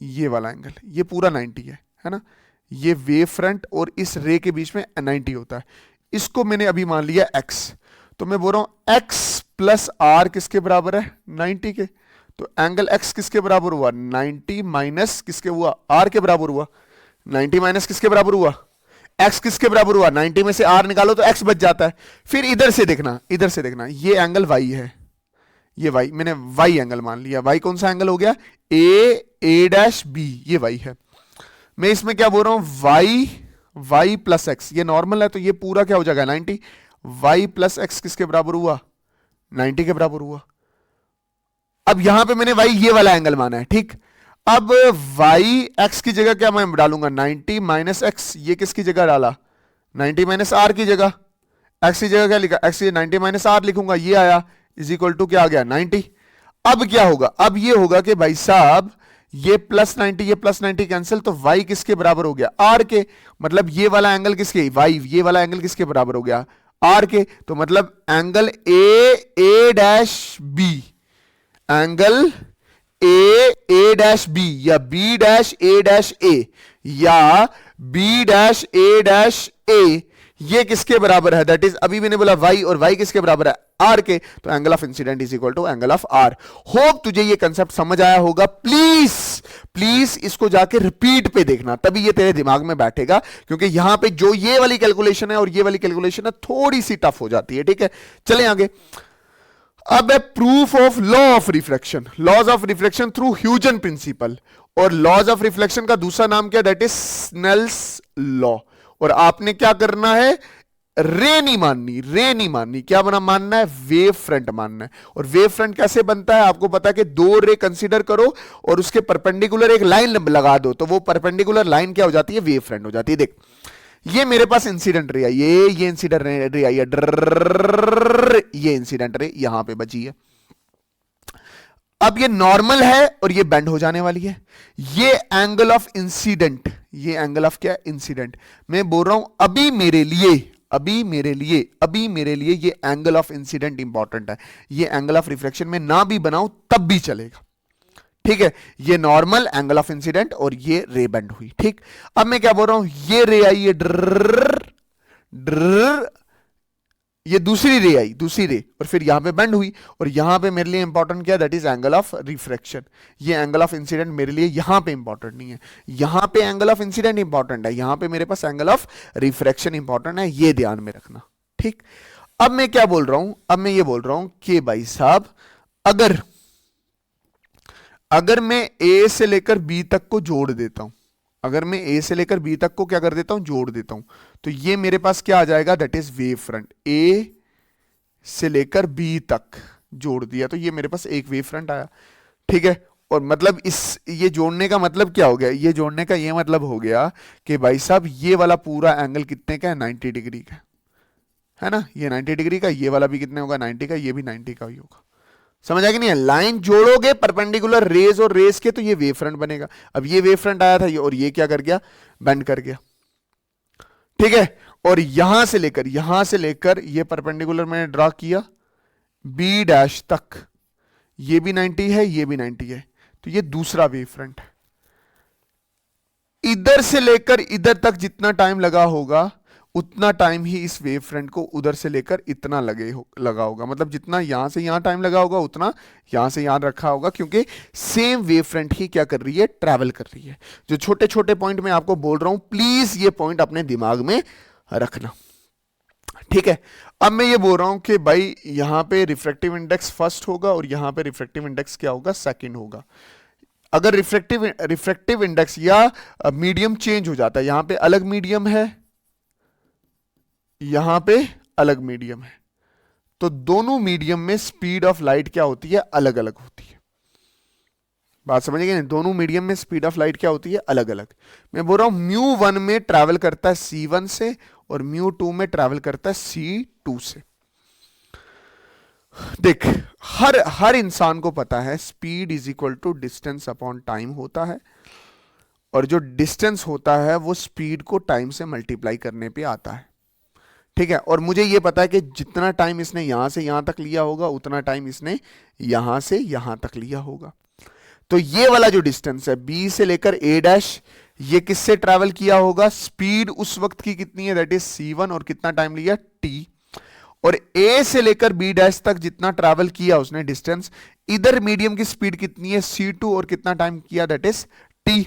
ये वाला एंगल, ये पूरा 90 है ना, ये वेव फ्रंट और इस रे के बीच में 90 होता है. इसको मैंने अभी मान लिया x, तो मैं बोल रहा हूं x प्लस आर किसके बराबर है 90 के. तो एंगल x किसके बराबर हुआ 90 माइनस किसके हुआ r के बराबर हुआ. 90 माइनस किसके बराबर हुआ, x किसके बराबर हुआ, 90 में से r निकालो तो x बच जाता है. फिर इधर से देखना, इधर से देखना, ये एंगल y है, ये y मैंने y एंगल मान लिया. y कौन सा एंगल हो गया, a डैश b, ये y है. मैं इसमें क्या बोल रहा हूं y प्लस एक्स, ये नॉर्मल है तो ये पूरा क्या हो जाएगा 90. y प्लस एक्स किसके बराबर हुआ 90 के बराबर हुआ. अब यहां पे मैंने y ये वाला एंगल माना है. ठीक, अब y x की जगह क्या मैं डालूंगा 90 माइनस एक्स, ये किसकी जगह डाला 90 माइनस आर की जगह, x की जगह क्या लिखा x की 90 माइनस आर लिखूंगा, ये आया इज इक्वल टू क्या आ गया 90. अब क्या होगा, अब ये होगा कि भाई साहब ये प्लस 90 ये प्लस 90 कैंसिल, तो y किसके बराबर हो गया r के, मतलब ये वाला एंगल किसके y, ये वाला एंगल किसके बराबर हो गया r के. तो मतलब angle a dash b, angle a dash b या b dash a dash a या b dash a dash a, ये किसके बराबर है, दैट इज अभी मैंने बोला y, और y किसके बराबर है r के. तो angle of incident is equal to angle of r. Hope तुझे ये कंसेप्ट समझ आया होगा. प्लीज प्लीज इसको जाके रिपीट पे देखना, तभी ये तेरे दिमाग में बैठेगा, क्योंकि यहां पे जो ये वाली कैलकुलेशन है और ये वाली कैलकुलेशन है थोड़ी सी टफ हो जाती है. ठीक है, चले आगे. अब है proof of law of reflection, laws of reflection through Huygens principle. और लॉज ऑफ रिफ्लेक्शन का दूसरा नाम क्या, दैट इज स्नेल्स लॉ. और आपने क्या करना है, रे नहीं माननी, रे नहीं माननी, क्या बना मानना है, वेव फ्रंट मानना है. और वेव फ्रंट कैसे बनता है आपको पता है कि दो रे कंसीडर करो और उसके परपेंडिकुलर एक लाइन लगा दो, तो वो परपेंडिकुलर लाइन क्या हो जाती है, वेव फ्रंट हो जाती है. देख ये मेरे पास इंसिडेंट रे आई, ये इंसिडेंट रे आई है, ये इंसिडेंट रे यहां पे बची है. अब ये नॉर्मल है और ये बेंड हो जाने वाली है. ये एंगल ऑफ इंसिडेंट, ये एंगल ऑफ क्या इंसिडेंट, मैं बोल रहा हूं अभी मेरे लिए ये एंगल ऑफ इंसिडेंट इंपॉर्टेंट है. ये एंगल ऑफ रिफ्लेक्शन में ना भी बनाऊं तब भी चलेगा. ठीक है, ये नॉर्मल एंगल ऑफ इंसिडेंट और ये रे बेंड हुई. ठीक, अब मैं क्या बोल रहा हूं, ये रे आई है ड्रर, ये दूसरी रे आई, दूसरी रे, और फिर यहां पे बेंड हुई, और यहां पे मेरे लिए इंपॉर्टेंट क्या, that is angle of refraction. ये एंगल ऑफ इंसिडेंट मेरे लिए यहां पे इंपॉर्टेंट नहीं है, यहां पे एंगल ऑफ इंसिडेंट इंपॉर्टेंट है, यहां पे मेरे पास एंगल ऑफ रिफ्रैक्शन इंपॉर्टेंट है, ये ध्यान में रखना। ठीक, अब मैं क्या बोल रहा हूं, अब मैं ये बोल रहा हूं कि भाई साहब अगर मैं ए से लेकर बी तक को जोड़ देता हूं, अगर मैं ए से लेकर बी तक को क्या कर देता हूं, जोड़ देता हूं, तो ये मेरे पास क्या आ जाएगा, दैट इज वेव फ्रंट। ए से लेकर बी तक जोड़ दिया तो ये मेरे पास एक वेव फ्रंट आया। ठीक है, और मतलब ये जोड़ने का मतलब क्या हो गया, ये जोड़ने का ये मतलब हो गया कि भाई साहब ये वाला पूरा एंगल कितने का है, 90 डिग्री का है ना, ये 90 डिग्री का, ये वाला भी कितने होगा, 90 का, ये भी 90 का ही होगा। समझ आ गया नहीं है, लाइन जोड़ोगे परपेंडिकुलर रेज और रेज के तो ये वेव फ्रंट बनेगा। अब ये वेव फ्रंट आया था ये, और ये क्या कर गया, बेंड कर गया। ठीक है, और यहां से लेकर ये परपेंडिकुलर मैंने ड्रा किया बी डैश तक, ये भी 90 है, ये भी 90 है, तो ये दूसरा वेव फ्रंट है। इधर से लेकर इधर तक जितना टाइम लगा होगा उतना टाइम ही इस वेव फ्रंट को उधर से लेकर इतना लगा होगा, मतलब जितना यहां से यहां टाइम लगा होगा उतना यहां से यहां रखा होगा, क्योंकि सेम वेव फ्रंट ही क्या कर रही है, ट्रैवल कर रही है। जो छोटे छोटे पॉइंट मैं आपको बोल रहा हूं, प्लीज ये पॉइंट अपने दिमाग में रखना। ठीक है, अब मैं ये बोल रहा हूं कि भाई यहां पे रिफ्रैक्टिव इंडेक्स फर्स्ट होगा और यहां पे रिफ्रैक्टिव इंडेक्स क्या होगा, सेकंड होगा। अगर रिफ्रैक्टिव इंडेक्स या मीडियम चेंज हो जाता है, यहां पे अलग मीडियम है, यहां पे अलग मीडियम है, तो दोनों मीडियम में स्पीड ऑफ लाइट क्या होती है, अलग अलग होती है। बात समझिए नहीं, दोनों मीडियम में स्पीड ऑफ लाइट क्या होती है, अलग अलग। मैं बोल रहा हूं μ1 में ट्रैवल करता है c1 से और μ2 में ट्रैवल करता है c2 से। देख, हर इंसान को पता है speed is equal to distance upon time होता है, और जो डिस्टेंस होता है वो स्पीड को टाइम से मल्टीप्लाई करने पे आता है। ठीक है, और मुझे ये पता है कि जितना टाइम इसने यहां से यहां तक लिया होगा उतना टाइम इसने यहां से यहां तक लिया होगा। तो ये वाला जो डिस्टेंस है बी से लेकर ए डैश, ये किससे ट्रैवल किया होगा, स्पीड उस वक्त की कितनी है, दैट इज c1, और कितना टाइम लिया, t। और ए से लेकर बी डैश तक जितना ट्रैवल किया उसने डिस्टेंस, इधर मीडियम की स्पीड कितनी है, c2, और कितना टाइम किया, दैट इज t।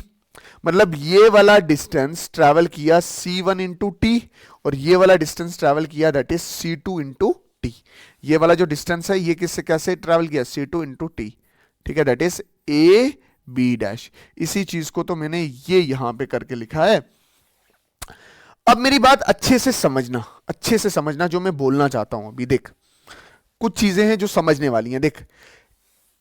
मतलब ये वाला डिस्टेंस ट्रैवल किया c1 इंटू टी, और ये वाला डिस्टेंस ट्रैवल किया that is c2 into T. ये वाला जो डिस्टेंस है ये किससे कैसे ट्रैवल किया, c2 इंटू टी। ठीक है, that is A B dash. इसी चीज को तो मैंने ये यहां पे करके लिखा है। अब मेरी बात अच्छे से समझना जो मैं बोलना चाहता हूं अभी। देख, कुछ चीजें हैं जो समझने वाली हैं। देख,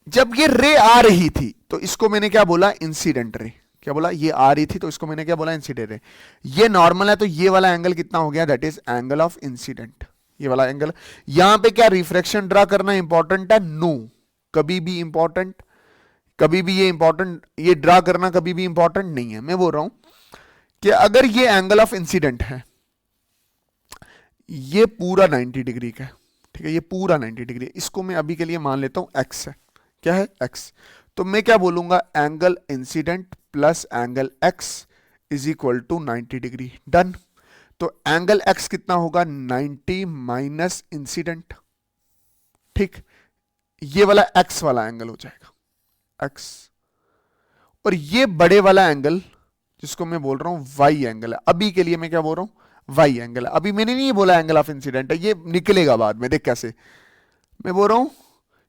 जब ये रे आ रही थी तो इसको मैंने क्या बोला, इंसिडेंट रे। क्या बोला, ये आ रही थी तो इसको मैंने क्या बोला, इंसिडेंट रे। ये नॉर्मल है तो ये वाला एंगल कितना हो गया, that is angle of incident. ये वाला एंगल, यहां पे क्या रिफ्रैक्शन ड्रा करना इंपॉर्टेंट है, नो, कभी भी इंपॉर्टेंट, कभी भी ये इंपॉर्टेंट, ये ड्रा करना कभी भी इंपॉर्टेंट नहीं है। मैं बोल रहा हूं कि अगर ये एंगल ऑफ इंसिडेंट है, ये पूरा 90 डिग्री का है। ठीक है, ये पूरा 90 डिग्री है, इसको मैं अभी के लिए मान लेता हूं x है। क्या है, x। तो मैं क्या बोलूंगा, angle incident plus angle x is equal to 90 degree. Done. तो एंगल x कितना होगा, 90 माइनस इंसिडेंट। ठीक, ये वाला x वाला एंगल हो जाएगा x, और ये बड़े वाला एंगल जिसको मैं बोल रहा हूं y एंगल है। अभी के लिए मैं क्या बोल रहा हूं, y एंगल है। अभी मैंने नहीं बोला एंगल ऑफ इंसिडेंट है, ये निकलेगा बाद में। देख कैसे मैं बोल रहा हूं,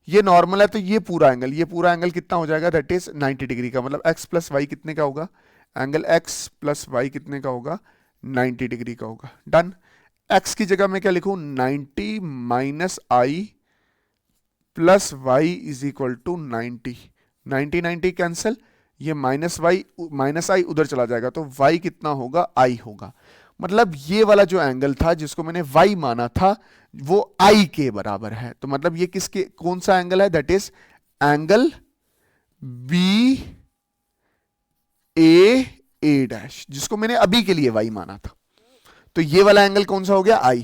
ये नॉर्मल है तो ये पूरा एंगल कितना हो जाएगा, दैट इज 90 डिग्री का। मतलब x प्लस वाई कितने का होगा, एंगल x प्लस वाई कितने का होगा, 90 डिग्री का होगा। डन। x की जगह मैं क्या लिखूं, 90 minus I plus Y is equal to 90। 90 cancel, ये माइनस आई उधर चला जाएगा, तो y कितना होगा, i होगा। मतलब ये वाला जो एंगल था जिसको मैंने y माना था वो i के बराबर है। तो मतलब ये किसके, कौन सा एंगल है, that is angle B A dash, जिसको मैंने अभी के लिए y माना था। तो ये वाला एंगल कौन सा हो गया, i।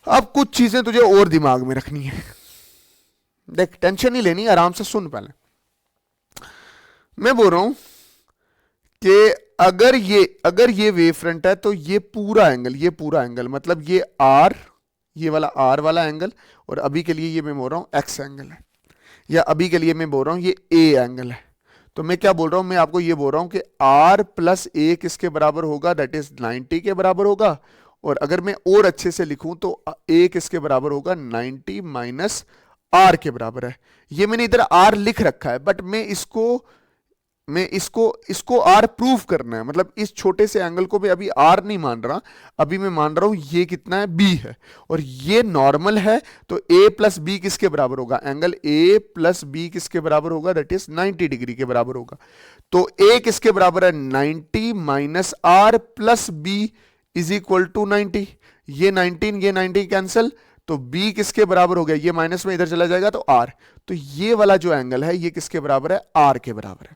अब कुछ चीजें तुझे और दिमाग में रखनी है। देख, टेंशन नहीं लेनी, आराम से सुन। पहले मैं बोल रहा हूं कि अगर ये वेव फ्रंट है तो ये पूरा एंगल मतलब ये r ये वाला आर वाला एंगल, और अभी के लिए ये मैं बोल रहा हूँ एक्स एंगल है, या अभी के लिए मैं बोल रहा हूँ ये ए एंगल है। तो मैं क्या बोल रहा हूँ, मैं आपको ये बोल रहा हूँ कि आर प्लस ए किसके बराबर होगा, दैट इज 90 के बराबर होगा। और अगर मैं और अच्छे से लिखूं तो ए किसके बराबर होगा, 90 माइनस आर के बराबर है। ये मैंने इधर आर लिख रखा है, बट मैं इसको आर प्रूव करना है, मतलब इस छोटे से एंगल को मैं अभी आर नहीं मान रहा, अभी मैं मान रहा हूं ये कितना है, बी है, और ये नॉर्मल है। तो ए प्लस बी किसके बराबर होगा, एंगल ए प्लस बी किसके बराबर होगा, दैट इज 90 डिग्री के बराबर होगा। तो ए किसके बराबर है, 90 minus R plus B is equal to 90। ये 19 ये 90 कैंसिल, तो b किसके बराबर हो गया, ये माइनस में इधर चला जाएगा तो r। तो ये वाला जो एंगल है ये किसके बराबर है, r के बराबर है।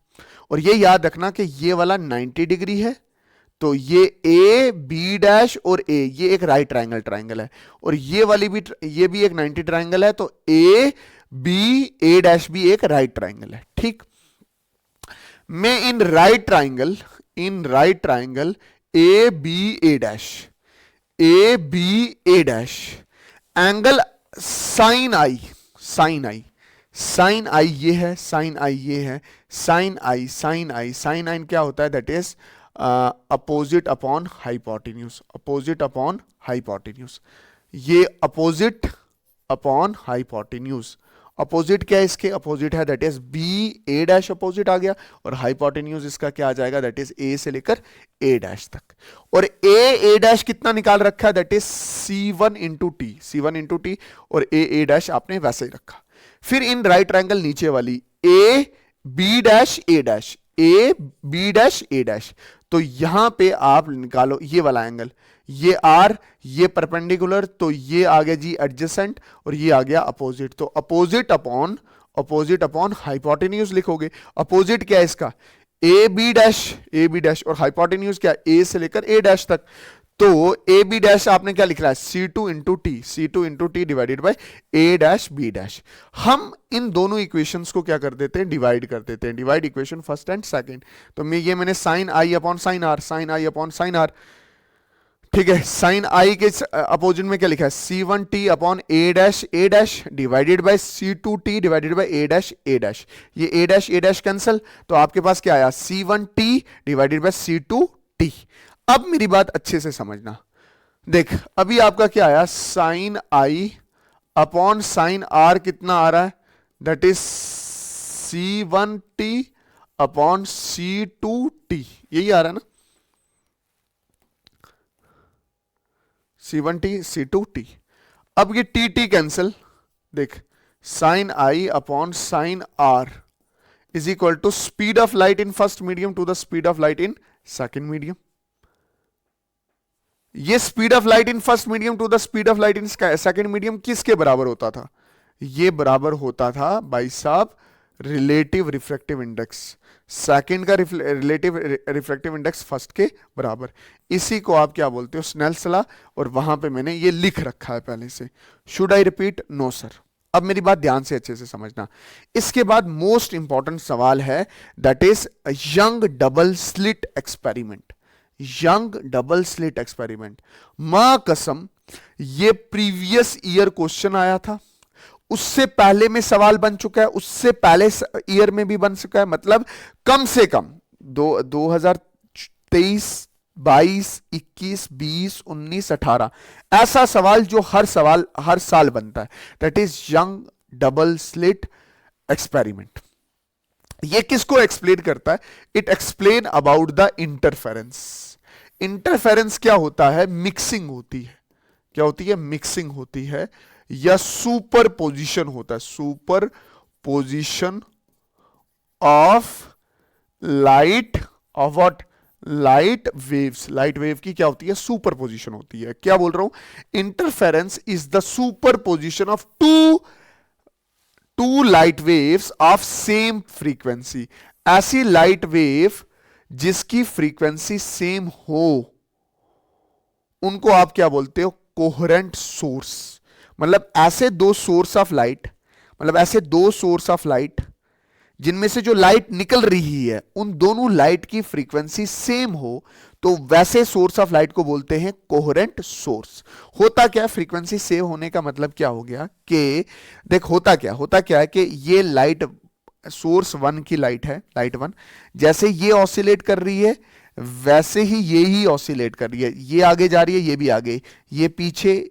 और ये याद रखना कि ये वाला 90 डिग्री है, तो ये a b डैश और a ये एक राइट ट्राइंगल है, और ये वाली भी ये भी एक 90 ट्राइंगल है, तो a b a डैश भी एक राइट ट्राइंगल है। ठीक, मैं in right triangle a b a dash angle sine i ये है, साइन आई क्या होता है, that is opposite upon hypotenuse. ये अपोजिट अपॉन हाइपोटेन्यूज, अपोजिट क्या है, इसके अपोजिट है, that is B A dash opposite आ गया, और हाइपोटेन्यूज इसका क्या आ जाएगा, दैट इज ए से लेकर ए डैश तक। और ए डैश कितना निकाल रखा है, that is C1 into T, और ए डैश आपने वैसे ही रखा। फिर इन राइट ट्रायंगल नीचे वाली A B dash A dash, तो यहां पे आप निकालो ये वाला एंगल, ये आर, ये परपेंडिकुलर, तो ये आ गया जी एडजेसेंट, और ये आ गया अपोजिट। तो अपोजिट अपॉन हाइपोटेन्यूज लिखोगे। अपोजिट क्या है इसका, ए बी डैश, और हाइपोटेन्यूज क्या, ए से लेकर ए डैश तक। तो ए बी डैश आपने क्या लिख रहा है, C2 into T divided by A dash B dash. हम इन दोनों इक्वेशंस को क्या कर देते हैं, डिवाइड कर देते हैं, divide equation first and second. तो मैंने साइन आई अपॉन साइन आर, ठीक है। साइन आई के अपोजिट में क्या लिखा है, C1 T upon A dash divided by C2 T divided by A dash. ये ए डैश कैंसिल, तो आपके पास क्या आया, C1 T divided by C2 t. अब मेरी बात अच्छे से समझना, देख अभी आपका क्या आया, साइन आई अपॉन साइन आर कितना आ रहा है, that is C1 T upon C2 T, यही आ रहा है ना, C1 टी C2 टी। अब ये टी कैंसिल, देख sine I upon sine r is equal to speed of light in first medium to the speed of light in second medium. ये speed of light in first medium to the speed of light in second medium किसके बराबर होता था, ये बराबर होता था भाई साहब रिलेटिव रिफ्रैक्टिव इंडेक्स, सेकंड का रिलेटिव रिफ्रैक्टिव इंडेक्स फर्स्ट के बराबर। इसी को आप क्या बोलते हो, स्नेल्स लॉ, और वहां पे मैंने ये लिख रखा है पहले से। Should I repeat, no sir. अब मेरी बात ध्यान से अच्छे से समझना। इसके बाद मोस्ट इंपॉर्टेंट सवाल है, that is young double slit experiment. मां कसम, ये प्रीवियस ईयर क्वेश्चन आया था, उससे पहले में सवाल बन चुका है, उससे पहले ईयर में भी बन चुका है, मतलब कम से कम 2023, 22, 21, 20, 19, 18 ऐसा सवाल जो हर साल बनता है, that is young double slit experiment. ये किसको एक्सप्लेन करता है, it explain about the interference क्या होता है, मिक्सिंग होती है, क्या होती है, मिक्सिंग होती है, या सुपर पोजिशन होता है, super position of light of what, light waves. Light wave की क्या होती है, सुपर पोजिशन होती है। क्या बोल रहा हूं, interference is the superposition of two light waves of same frequency. ऐसी लाइट वेव जिसकी फ्रीक्वेंसी सेम हो, उनको आप क्या बोलते हो, कोहेरेंट सोर्स। मतलब ऐसे दो सोर्स ऑफ लाइट जिनमें से जो लाइट निकल रही है, उन दोनों लाइट की फ्रीक्वेंसी सेम हो, तो वैसे सोर्स ऑफ लाइट को बोलते हैं कोहेरेंट सोर्स। होता क्या, फ्रीक्वेंसी सेव होने का मतलब क्या हो गया कि देख होता क्या है कि ये लाइट सोर्स 1 की लाइट है, लाइट 1 जैसे ये ऑसिलेट कर रही है वैसे ही ये ही ऑसिलेट कर रही है, ये आगे जा रही है ये भी आगे, ये पीछे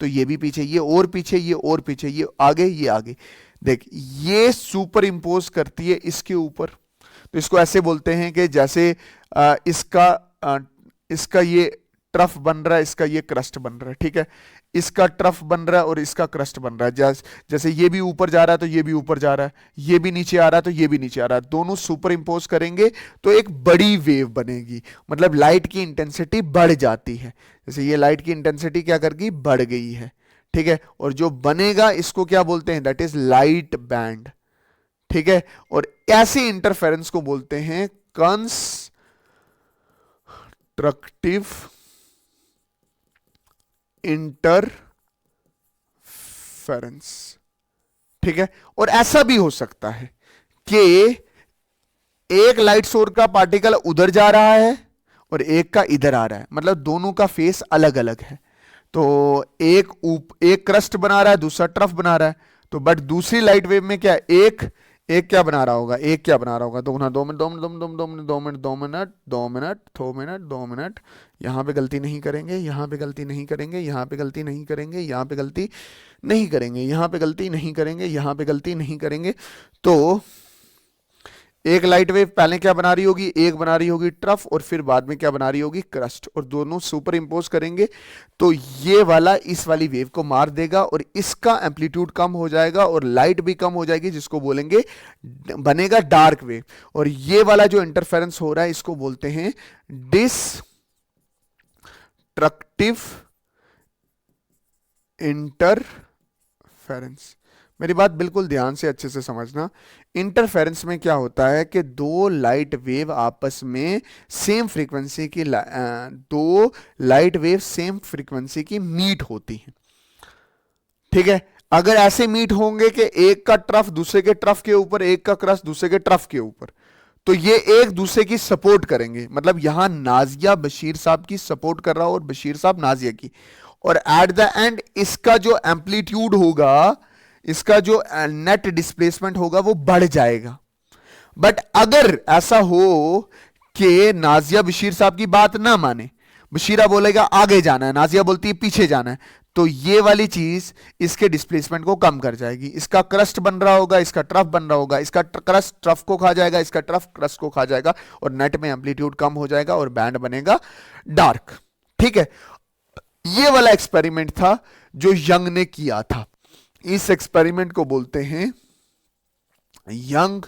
तो ये भी पीछे, ये और पीछे, ये और पीछे, ये आगे ये आगे। देख ये सुपर इंपोज करती है इसके ऊपर, तो इसको ऐसे बोलते हैं कि जैसे इसका ये ट्रफ बन रहा है, इसका ये क्रस्ट बन रहा है, ठीक है, इसका ट्रफ बन रहा है और इसका क्रस्ट बन रहा है। जैसे ये भी ऊपर जा रहा है तो ये भी ऊपर जा रहा है, ये भी नीचे आ रहा है तो ये भी नीचे आ रहा है, दोनों सुपर इंपोज करेंगे तो एक बड़ी वेव बनेगी, मतलब लाइट की इंटेंसिटी बढ़ जाती है। जैसे ये लाइट की इंटेंसिटी क्या कर गई, बढ़ गई है, ठीक है, और जो बनेगा इसको क्या बोलते हैं, दैट इज लाइट बैंड, ठीक है। और ऐसे इंटरफेरेंस को बोलते हैं कंस्ट्रक्टिव इंटरफेरेंस, ठीक है। और ऐसा भी हो सकता है कि एक लाइट सोर्स का पार्टिकल उधर जा रहा है और एक का इधर आ रहा है, मतलब दोनों का फेस अलग अलग है, तो एक क्रस्ट बना रहा है दूसरा ट्रफ बना रहा है, तो बट दूसरी लाइट वेव में क्या एक क्या बना रहा होगा, एक क्या बना रहा होगा, दो मिनट 2 मिनट, यहां पे गलती नहीं करेंगे, यहां पे गलती नहीं करेंगे, यहां पे गलती नहीं करेंगे, यहां पे गलती नहीं करेंगे, यहां पे गलती नहीं करेंगे, यहां पे गलती नहीं करेंगे। तो एक लाइट वेव पहले क्या बना रही होगी, एक बना रही होगी ट्रफ और फिर बाद में क्या बना रही होगी, क्रस्ट, और दोनों सुपर इंपोज करेंगे तो ये वाला इस वाली वेव को मार देगा और इसका एम्पलीट्यूड कम हो जाएगा और लाइट भी कम हो जाएगी, जिसको बोलेंगे बनेगा डार्क वेव। और ये वाला जो इंटरफेरेंस हो रहा है इसको बोलते हैं डिस्ट्रक्टिव इंटरफेरेंस। मेरी बात बिल्कुल ध्यान से अच्छे से समझना। इंटरफेरेंस में क्या होता है कि दो लाइट वेव आपस में सेम फ्रीक्वेंसी की दो लाइट वेव सेम फ्रीक्वेंसी की मीट होती हैं, ठीक है। अगर ऐसे मीट होंगे कि एक का ट्रफ दूसरे के ट्रफ के ऊपर, एक का क्रस्ट दूसरे के ट्रफ के ऊपर, तो ये एक दूसरे की सपोर्ट करेंगे, मतलब यहां नाजिया बशीर साहब की सपोर्ट कर रहा हो और बशीर साहब नाजिया की, और एट द एंड इसका जो एम्पलीट्यूड होगा, इसका जो नेट डिस्प्लेसमेंट होगा वो बढ़ जाएगा। बट अगर ऐसा हो कि नाजिया बशीर साहब की बात ना माने, बशीरा बोलेगा आगे जाना है, नाजिया बोलती है पीछे जाना है, तो ये वाली चीज इसके डिस्प्लेसमेंट को कम कर जाएगी। इसका क्रस्ट बन रहा होगा, इसका ट्रफ बन रहा होगा, इसका क्रस्ट ट्रफ को खा जाएगा, इसका ट्रफ क्रस्ट को खा जाएगा और नेट में एम्पलीट्यूड कम हो जाएगा और बैंड बनेगा डार्क, ठीक है। ये वाला एक्सपेरिमेंट था जो यंग ने किया था। इस एक्सपेरिमेंट को बोलते हैं यंग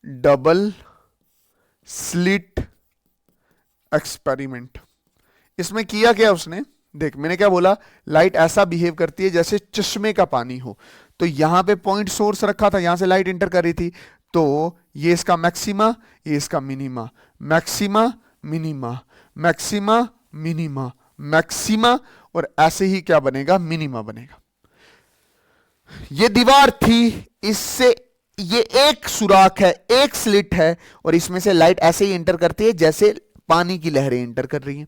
डबल स्लिट एक्सपेरिमेंट। इसमें किया क्या उसने, देख मैंने क्या बोला, लाइट ऐसा बिहेव करती है जैसे चश्मे का पानी हो, तो यहां पे पॉइंट सोर्स रखा था, यहां से लाइट इंटर कर रही थी, तो ये इसका मैक्सिमा, ये इसका minima, maxima minima, maxima minima, maxima, और ऐसे ही क्या बनेगा, मिनिमा बनेगा। ये दीवार थी, इससे ये एक सुराख है, एक स्लिट है, और इसमें से लाइट ऐसे ही इंटर करती है जैसे पानी की लहरें इंटर कर रही हैं।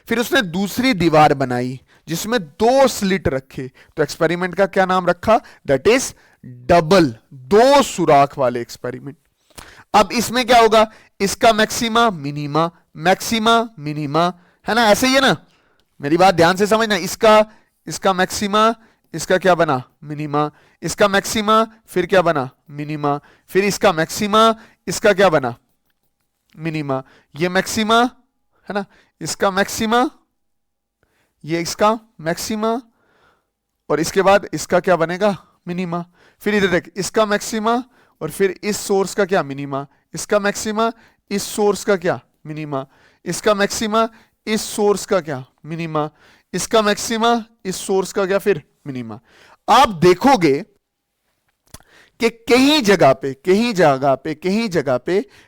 फिर उसने दूसरी दीवार बनाई जिसमें दो स्लिट रखे, तो एक्सपेरिमेंट का क्या नाम रखा, दैट इज डबल, दो सुराख वाले एक्सपेरिमेंट। अब इसमें क्या होगा, इसका मैक्सिमा मिनिमा, मैक्सिमा मिनिमा, है ना, ऐसे ही है ना, मेरी बात ध्यान से समझना। इसका मैक्सिमा, इसका क्या बना, मिनिमा, इसका मैक्सिमा, फिर क्या बना, मिनिमा, फिर इसका मैक्सिमा, इसका क्या बना, मिनिमा, ये मैक्सिमा है ना, इसका मैक्सिमा, ये इसका मैक्सिमा, और इसके बाद इसका क्या बनेगा, मिनिमा। फिर इधर देख, इसका मैक्सिमा और फिर इस सोर्स का क्या, मिनिमा, इसका मैक्सिमा, इस सोर्स का क्या, मिनिमा, इसका मैक्सिमा, इस सोर्स का क्या, मिनिमा, इसका मैक्सिमा, इस सोर्स का क्या, फिर मिनिमा। आप देखोगे कि कहीं जगह पे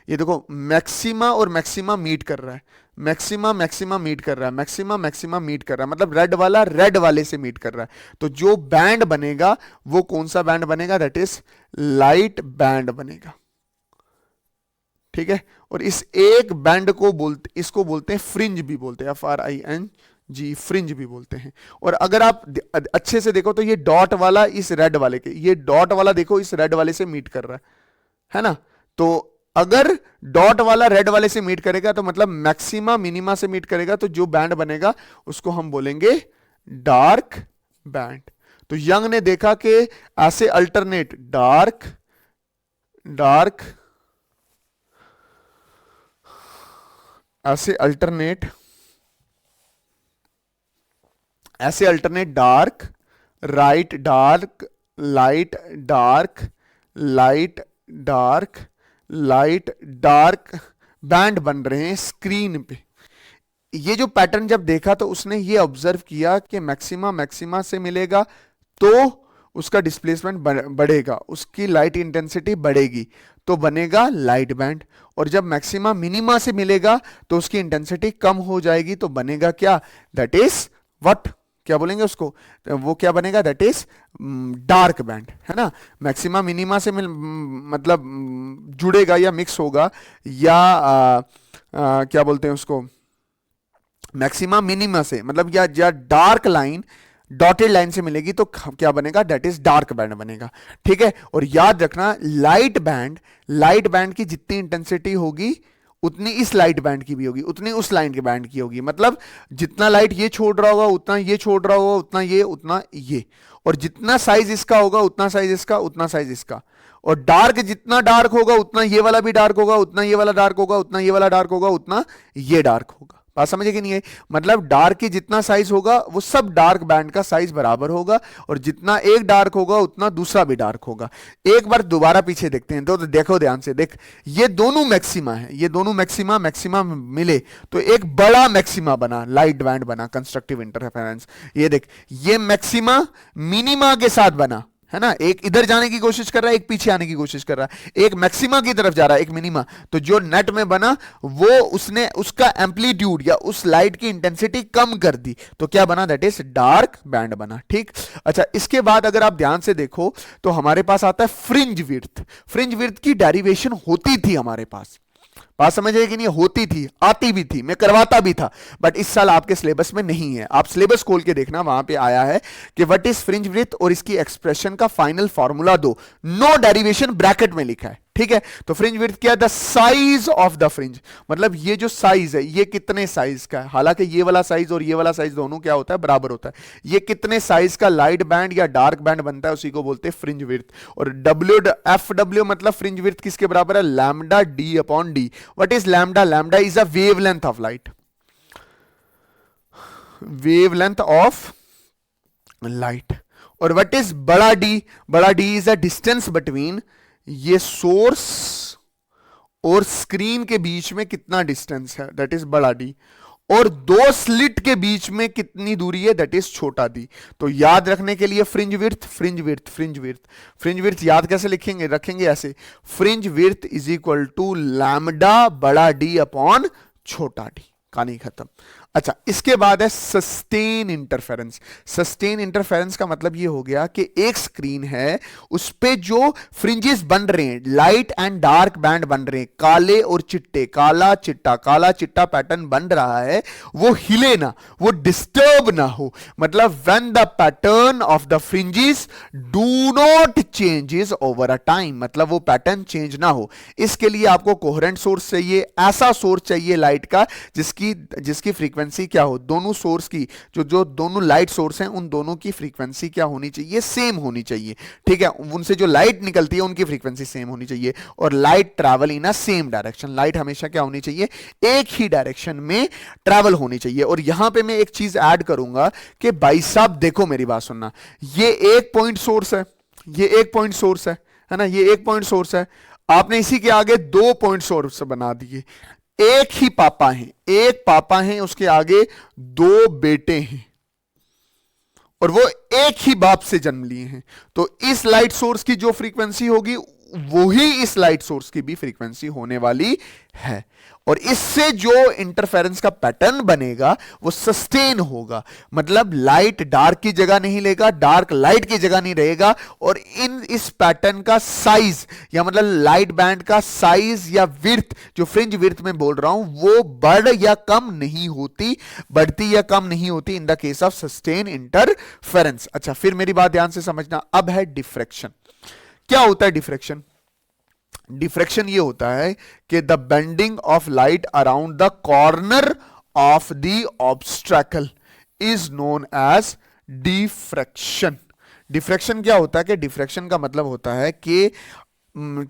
ये देखो मैक्सिमा और मैक्सिमा मीट कर रहा है, मैक्सिमा मीट कर रहा है, मैक्सिमा मीट कर रहा है, मतलब रेड वाला रेड वाले से मीट कर रहा है। तो जो बैंड बनेगा वो कौन सा बैंड बनेगा, दैट इज लाइट बैंड बनेगा, ठीक है। और इस एक बैंड को इसको बोलते हैं फ्रिंज भी बोलते हैं, FRING, फ्रिंज भी बोलते हैं। और अगर आप अच्छे से देखो तो ये डॉट वाला इस रेड वाले के, ये डॉट वाला देखो इस रेड वाले से मीट कर रहा है ना। तो अगर डॉट वाला रेड वाले से मीट करेगा तो मतलब मैक्सिमा मिनिमा से मीट करेगा, तो जो बैंड बनेगा उसको हम बोलेंगे डार्क बैंड। तो यंग ने देखा कि ऐसे अल्टरनेट डार्क डार्क ऐसे alternate dark right dark light dark light dark light dark band बन रहे हैं स्क्रीन पे। ये जो पैटर्न जब देखा तो उसने ये ऑब्जर्व किया कि मैक्सिमा मैक्सिमा से मिलेगा तो उसका डिस्प्लेसमेंट बढ़ेगा, उसकी लाइट इंटेंसिटी बढ़ेगी तो बनेगा लाइट बैंड। और जब मैक्सिमा मिनिमा से मिलेगा तो उसकी इंटेंसिटी कम हो जाएगी तो बनेगा क्या, दैट इज व्हाट, क्या बोलेंगे उसको, वो क्या बनेगा, दैट इज डार्क बैंड, है ना। मैक्सिमा मिनिमा से मतलब जुड़ेगा या मिक्स होगा या क्या बोलते हैं उसको, मैक्सिमा मिनिमा से मतलब या डार्क लाइन डॉटेड लाइन से मिलेगी तो क्या बनेगा, दैट इज डार्क बैंड बनेगा, ठीक है। और याद रखना लाइट बैंड की जितनी इंटेंसिटी होगी उतनी इस लाइट बैंड की भी होगी, उतनी उस लाइन के बैंड की होगी। मतलब जितना लाइट ये छोड़ रहा होगा उतना ये छोड़ रहा होगा, उतना ये, और जितना साइज इसका होगा उतना साइज इसका, उतना साइज इसका। और डार्क जितना डार्क होगा उतना ये वाला भी डार्क होगा, उतना ये वाला डार्क होगा, उतना ये वाला डार्क होगा, उतना ये डार्क होगा। बात समझे कि नहीं है। मतलब डार्क की जितना साइज होगा वो सब डार्क बैंड का साइज बराबर होगा, और जितना एक डार्क होगा उतना दूसरा भी डार्क होगा। एक बार दोबारा पीछे देखते हैं तो देखो ध्यान से, देख ये दोनों मैक्सिमा है, ये दोनों मैक्सिमा मिले तो एक बड़ा मैक्सिमा बना, लाइट बैंड बना, कंस्ट्रक्टिव इंटरफेरेंस। ये देख ये मैक्सिमा मिनिमा के साथ बना, है ना। एक इधर जाने की कोशिश कर रहा है, एक पीछे आने की कोशिश कर रहा है, एक मैक्सिमा की तरफ जा रहा है, एक मिनिमा। तो जो नेट में बना वो उसने उसका एम्पलीट्यूड या उस लाइट की इंटेंसिटी कम कर दी तो क्या बना, दैट इज डार्क बैंड बना, ठीक। अच्छा, इसके बाद अगर आप ध्यान से देखो तो हमारे पास आता है फ्रिंज विड्थ। फ्रिंज विड्थ की डेरिवेशन होती थी हमारे पास, बात समझिए कि नहीं, होती थी, आती भी थी, मैं करवाता भी था, बट इस साल आपके सिलेबस में नहीं है। आप सिलेबस खोल के देखना, वहां पे आया है कि व्हाट इज फ्रिंज विड्थ और इसकी एक्सप्रेशन का फाइनल फॉर्मूला दो, नो डेरिवेशन ब्रैकेट में लिखा है, ठीक है। तो फ्रिंज विड्थ क्या है, the size of the fringe, मतलब ये जो साइज है ये कितने साइज का है। हालांकि ये वाला साइज और ये वाला साइज दोनों क्या होता है, बराबर होता है। ये कितने साइज का लाइट बैंड या डार्क बैंड बनता है उसी को बोलते हैं फ्रिंज विड्थ। और FW मतलब फ्रिंज विड्थ किसके बराबर है, lambda D upon D। What is lambda, lambda is a wavelength of light, wavelength of light. और व्हाट इज बड़ा D, बड़ा D is a distance between ये सोर्स और स्क्रीन के बीच में कितना डिस्टेंस है, दैट इज बड़ा D। और दो स्लिट के बीच में कितनी दूरी है, दैट इज छोटा D। तो याद रखने के लिए फ्रिंज विड्थ याद कैसे लिखेंगे, रखेंगे ऐसे, fringe width is equal to lambda बड़ा D अपॉन छोटा D, कहानी खत्म। अच्छा, इसके बाद है सस्टेन इंटरफेरेंस। सस्टेन इंटरफेरेंस का मतलब ये हो गया कि एक स्क्रीन है उस पे जो फ्रिंजेस बन रहे हैं, लाइट एंड डार्क बैंड बन रहे हैं, काले और चिट्टे, काला चिट्टा पैटर्न बन रहा है, वो हिले ना, वो डिस्टर्ब ना हो। मतलब when the pattern of the fringes do not changes over a time, मतलब वो पैटर्न चेंज ना हो। इसके लिए आपको कोहेरेंट सोर्स चाहिए, ऐसा सोर्स चाहिए लाइट का जिसकी फ्रीक्वेंसी क्या हो, दोनों सोर्स की जो दोनों लाइट सोर्स हैं उन दोनों की फ्रीक्वेंसी क्या होनी चाहिए, सेम होनी चाहिए, ठीक है। उनसे जो लाइट निकलती है उनकी फ्रीक्वेंसी सेम होनी चाहिए। और light travel in a same direction, light हमेशा क्या होनी चाहिए, एक ही डायरेक्शन में ट्रैवल होनी चाहिए। और यहां पे मैं एक चीज ऐड करूंगा कि भाई साहब देखो मेरी बात सुनना, ये एक पॉइंट सोर्स है, ये एक पॉइंट सोर्स है ना, ये एक पॉइंट सोर्स है। आपने इसी के आगे दो पॉइंट सोर्स बना दिए, एक ही पापा हैं, एक पापा हैं, उसके आगे दो बेटे हैं और वो एक ही बाप से जन्म लिए हैं। तो इस लाइट सोर्स की जो फ्रीक्वेंसी होगी वही इस लाइट सोर्स की भी फ्रीक्वेंसी होने वाली है, और इससे जो इंटरफेरेंस का पैटर्न बनेगा वो सस्टेन होगा, मतलब लाइट डार्क की जगह नहीं लेगा, डार्क लाइट की जगह नहीं रहेगा, और इस पैटर्न का साइज या मतलब लाइट बैंड का साइज या विड्थ, जो फ्रिंज विड्थ में बोल रहा हूं, वो बढ़ या कम नहीं होती, बढ़ती या कम नहीं होती in the case of sustain interference. अच्छा, फिर मेरी बात ध्यान से समझना। अब है डिफ्रैक्शन। क्या होता है डिफ्रैक्शन? डिफ्रैक्शन ये होता है कि the bending of light around the corner of the obstacle is known as diffraction. Diffraction क्या होता है? कि डिफ्रैक्शन का मतलब होता है कि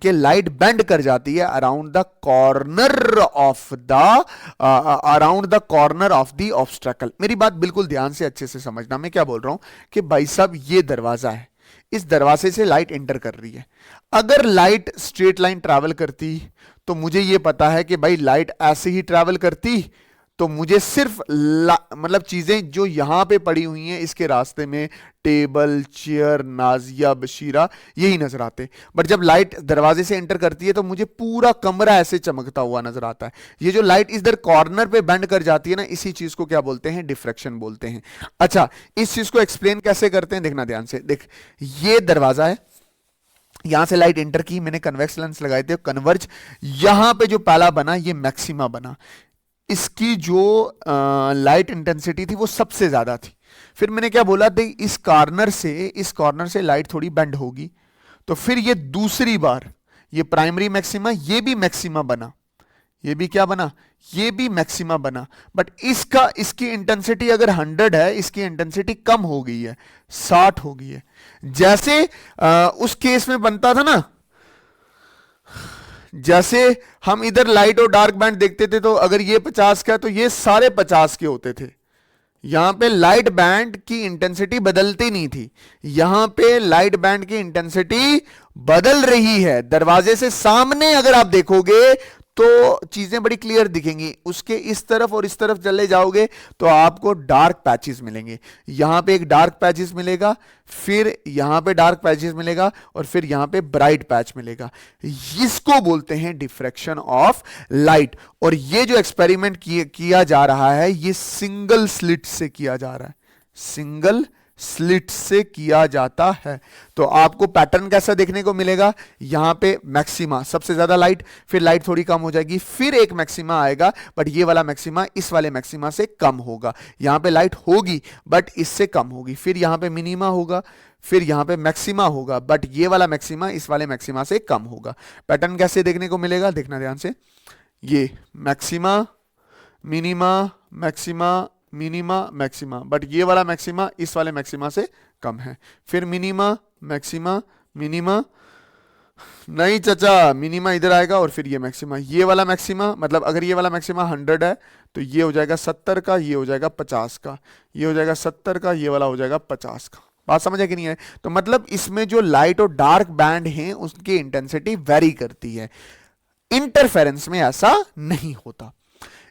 लाइट बेंड कर जाती है around the corner of the obstacle. मेरी बात बिल्कुल ध्यान से अच्छे से समझना। मैं क्या बोल रहा हूं कि भाई साहब ये दरवाजा है, इस दरवाजे से लाइट एंटर कर रही है। अगर लाइट स्ट्रेट लाइन ट्रैवल करती तो मुझे यह पता है कि भाई लाइट ऐसे ही ट्रैवल करती, तो मुझे सिर्फ मतलब चीजें जो यहां पे पड़ी हुई हैं इसके रास्ते में, टेबल, चेयर, नाजिया, बशीरा, यही नजर आते। बट जब लाइट दरवाजे से एंटर करती है तो मुझे पूरा कमरा ऐसे चमकता हुआ नजर आता है। ये जो लाइट इधर कॉर्नर पे बेंड कर जाती है ना, इसी चीज को क्या बोलते हैं? डिफ्रैक्शन बोलते हैं। अच्छा, इस चीज को एक्सप्लेन कैसे करते हैं देखना ध्यान से। देख, ये दरवाजा है, यहां से लाइट एंटर की, मैंने कन्वेक्स लेंस लगाए थे, कन्वर्ज, यहां पे जो पहला बना ये मैक्सिमा बना, इसकी जो लाइट इंटेंसिटी थी वो सबसे ज्यादा थी। फिर मैंने क्या बोला, देख इस कॉर्नर से लाइट थोड़ी बेंड होगी, तो फिर ये दूसरी बार ये प्राइमरी मैक्सिमा, ये भी मैक्सिमा बना, ये भी क्या बना? ये भी मैक्सिमा बना। बट इसकी इंटेंसिटी अगर 100 है, इसकी इंटेंसिटी कम हो गई है, 60 हो गई है। जैसे उस केस में बनता था ना, जैसे हम इधर लाइट और डार्क बैंड देखते थे, तो अगर ये 50 का है तो ये सारे 50 के होते थे। यहां पे लाइट बैंड की इंटेंसिटी बदलती नहीं थी, यहां पे लाइट बैंड की इंटेंसिटी बदल रही है। दरवाजे से सामने अगर आप देखोगे तो चीजें बड़ी क्लियर दिखेंगी। उसके इस तरफ और इस तरफ चले जाओगे तो आपको डार्क पैचेस मिलेंगे। यहां पे एक डार्क पैचेस मिलेगा, फिर यहां पे डार्क पैचेस मिलेगा, और फिर यहां पे ब्राइट पैच मिलेगा। इसको बोलते हैं डिफ्रैक्शन ऑफ लाइट। और ये जो एक्सपेरिमेंट किया जा रहा है, ये सिंगल स्लिट से किया जा रहा है, सिंगल स्लिट से किया जाता है। तो आपको पैटर्न कैसा देखने को मिलेगा? यहां पे मैक्सिमा, सबसे ज्यादा लाइट, फिर लाइट थोड़ी कम हो जाएगी, फिर एक मैक्सिमा आएगा, बट ये वाला मैक्सिमा इस वाले मैक्सिमा से कम होगा। यहां पे लाइट होगी बट इससे कम होगी, फिर यहां पे मिनिमा होगा, फिर यहां पे मैक्सिमा होगा, बट ये वाला मैक्सिमा इस वाले मैक्सिमा से कम होगा। पैटर्न कैसे देखने को मिलेगा देखना ध्यान से। ये maxima, minima, maxima, minima, maxima, but ये वाला मैक्सिमा इस वाले मैक्सिमा से कम है। फिर मिनिमा, मैक्सिमा, मिनिमा, नहीं चाचा, मिनिमा इधर आएगा, और फिर ये मैक्सिमा, ये वाला मैक्सिमा, मतलब अगर ये वाला मैक्सिमा 100 है तो ये हो जाएगा 70 का, ये हो जाएगा 50 का, ये हो जाएगा 70 का, ये वाला हो जाएगा 50 का। बात समझ है कि नहीं है? तो मतलब इसमें जो लाइट और डार्क बैंड हैं उसकी इंटेंसिटी वेरी करती है। इंटरफेरेंस में ऐसा नहीं होता।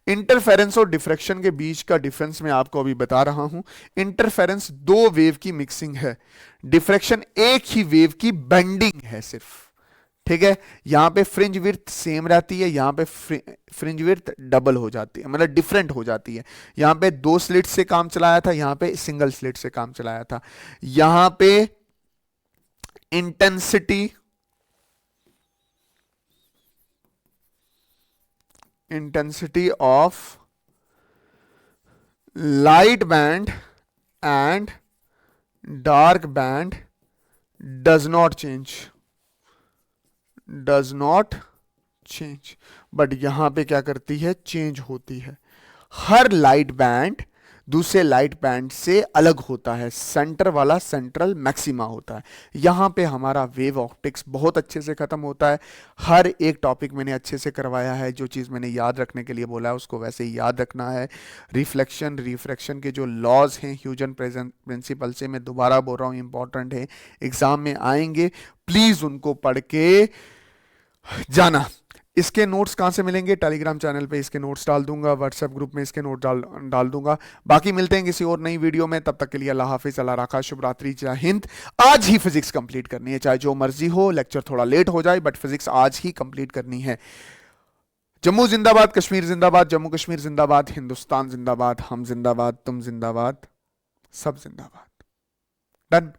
इंटरफेरेंस और डिफ्रैक्शन के बीच का डिफरेंस मैं आपको अभी बता रहा हूं। इंटरफेरेंस दो वेव की मिक्सिंग है, डिफ्रैक्शन एक ही वेव की बेंडिंग है सिर्फ। ठीक है, यहां पे फ्रिंज विड्थ सेम रहती है, यहां पे फ्रिंज विड्थ डबल हो जाती है, मतलब डिफरेंट हो जाती है। यहां पे 2 स्लिट से काम चलाया था, यहां पे सिंगल स्लिट से काम चलाया था। यहां पे intensity of light band and dark band does not change, but यहां पे क्या करती है? चेंज होती है। हर लाइट बैंड दूसरे लाइट बैंड से अलग होता है, सेंटर वाला सेंट्रल मैक्सिमा होता है। यहां पे हमारा वेव ऑप्टिक्स बहुत अच्छे से खत्म होता है। हर एक टॉपिक मैंने अच्छे से करवाया है, जो चीज़ मैंने याद रखने के लिए बोला है उसको वैसे ही याद रखना है। रिफ्लेक्शन, रिफ्रैक्शन के जो लॉज हैं ह्यूजन प्रिंसिपल से, मैं दोबारा बोल रहा हूँ, इंपॉर्टेंट है, एग्जाम में आएंगे, प्लीज़ उनको पढ़ के जाना। इसके नोट्स कहाँ से मिलेंगे? टेलीग्राम चैनल पे इसके नोट्स डाल दूंगा, व्हाट्सएप ग्रुप में इसके नोट डाल दूंगा। बाकी मिलते हैं किसी और नई वीडियो में, तब तक के लिए अल्लाह हाफिज, अल्लाह रखा, शुभ रात्रि, जय हिंद। आज ही फिजिक्स कंप्लीट करनी है, चाहे जो मर्जी हो, लेक्चर थोड़ा लेट हो जाए, बट फिजिक्स आज ही कंप्लीट करनी है। जम्मू जिंदाबाद, कश्मीर जिंदाबाद, जम्मू कश्मीर जिंदाबाद, हिंदुस्तान जिंदाबाद, हम जिंदाबाद, तुम जिंदाबाद, सब जिंदाबाद। डन।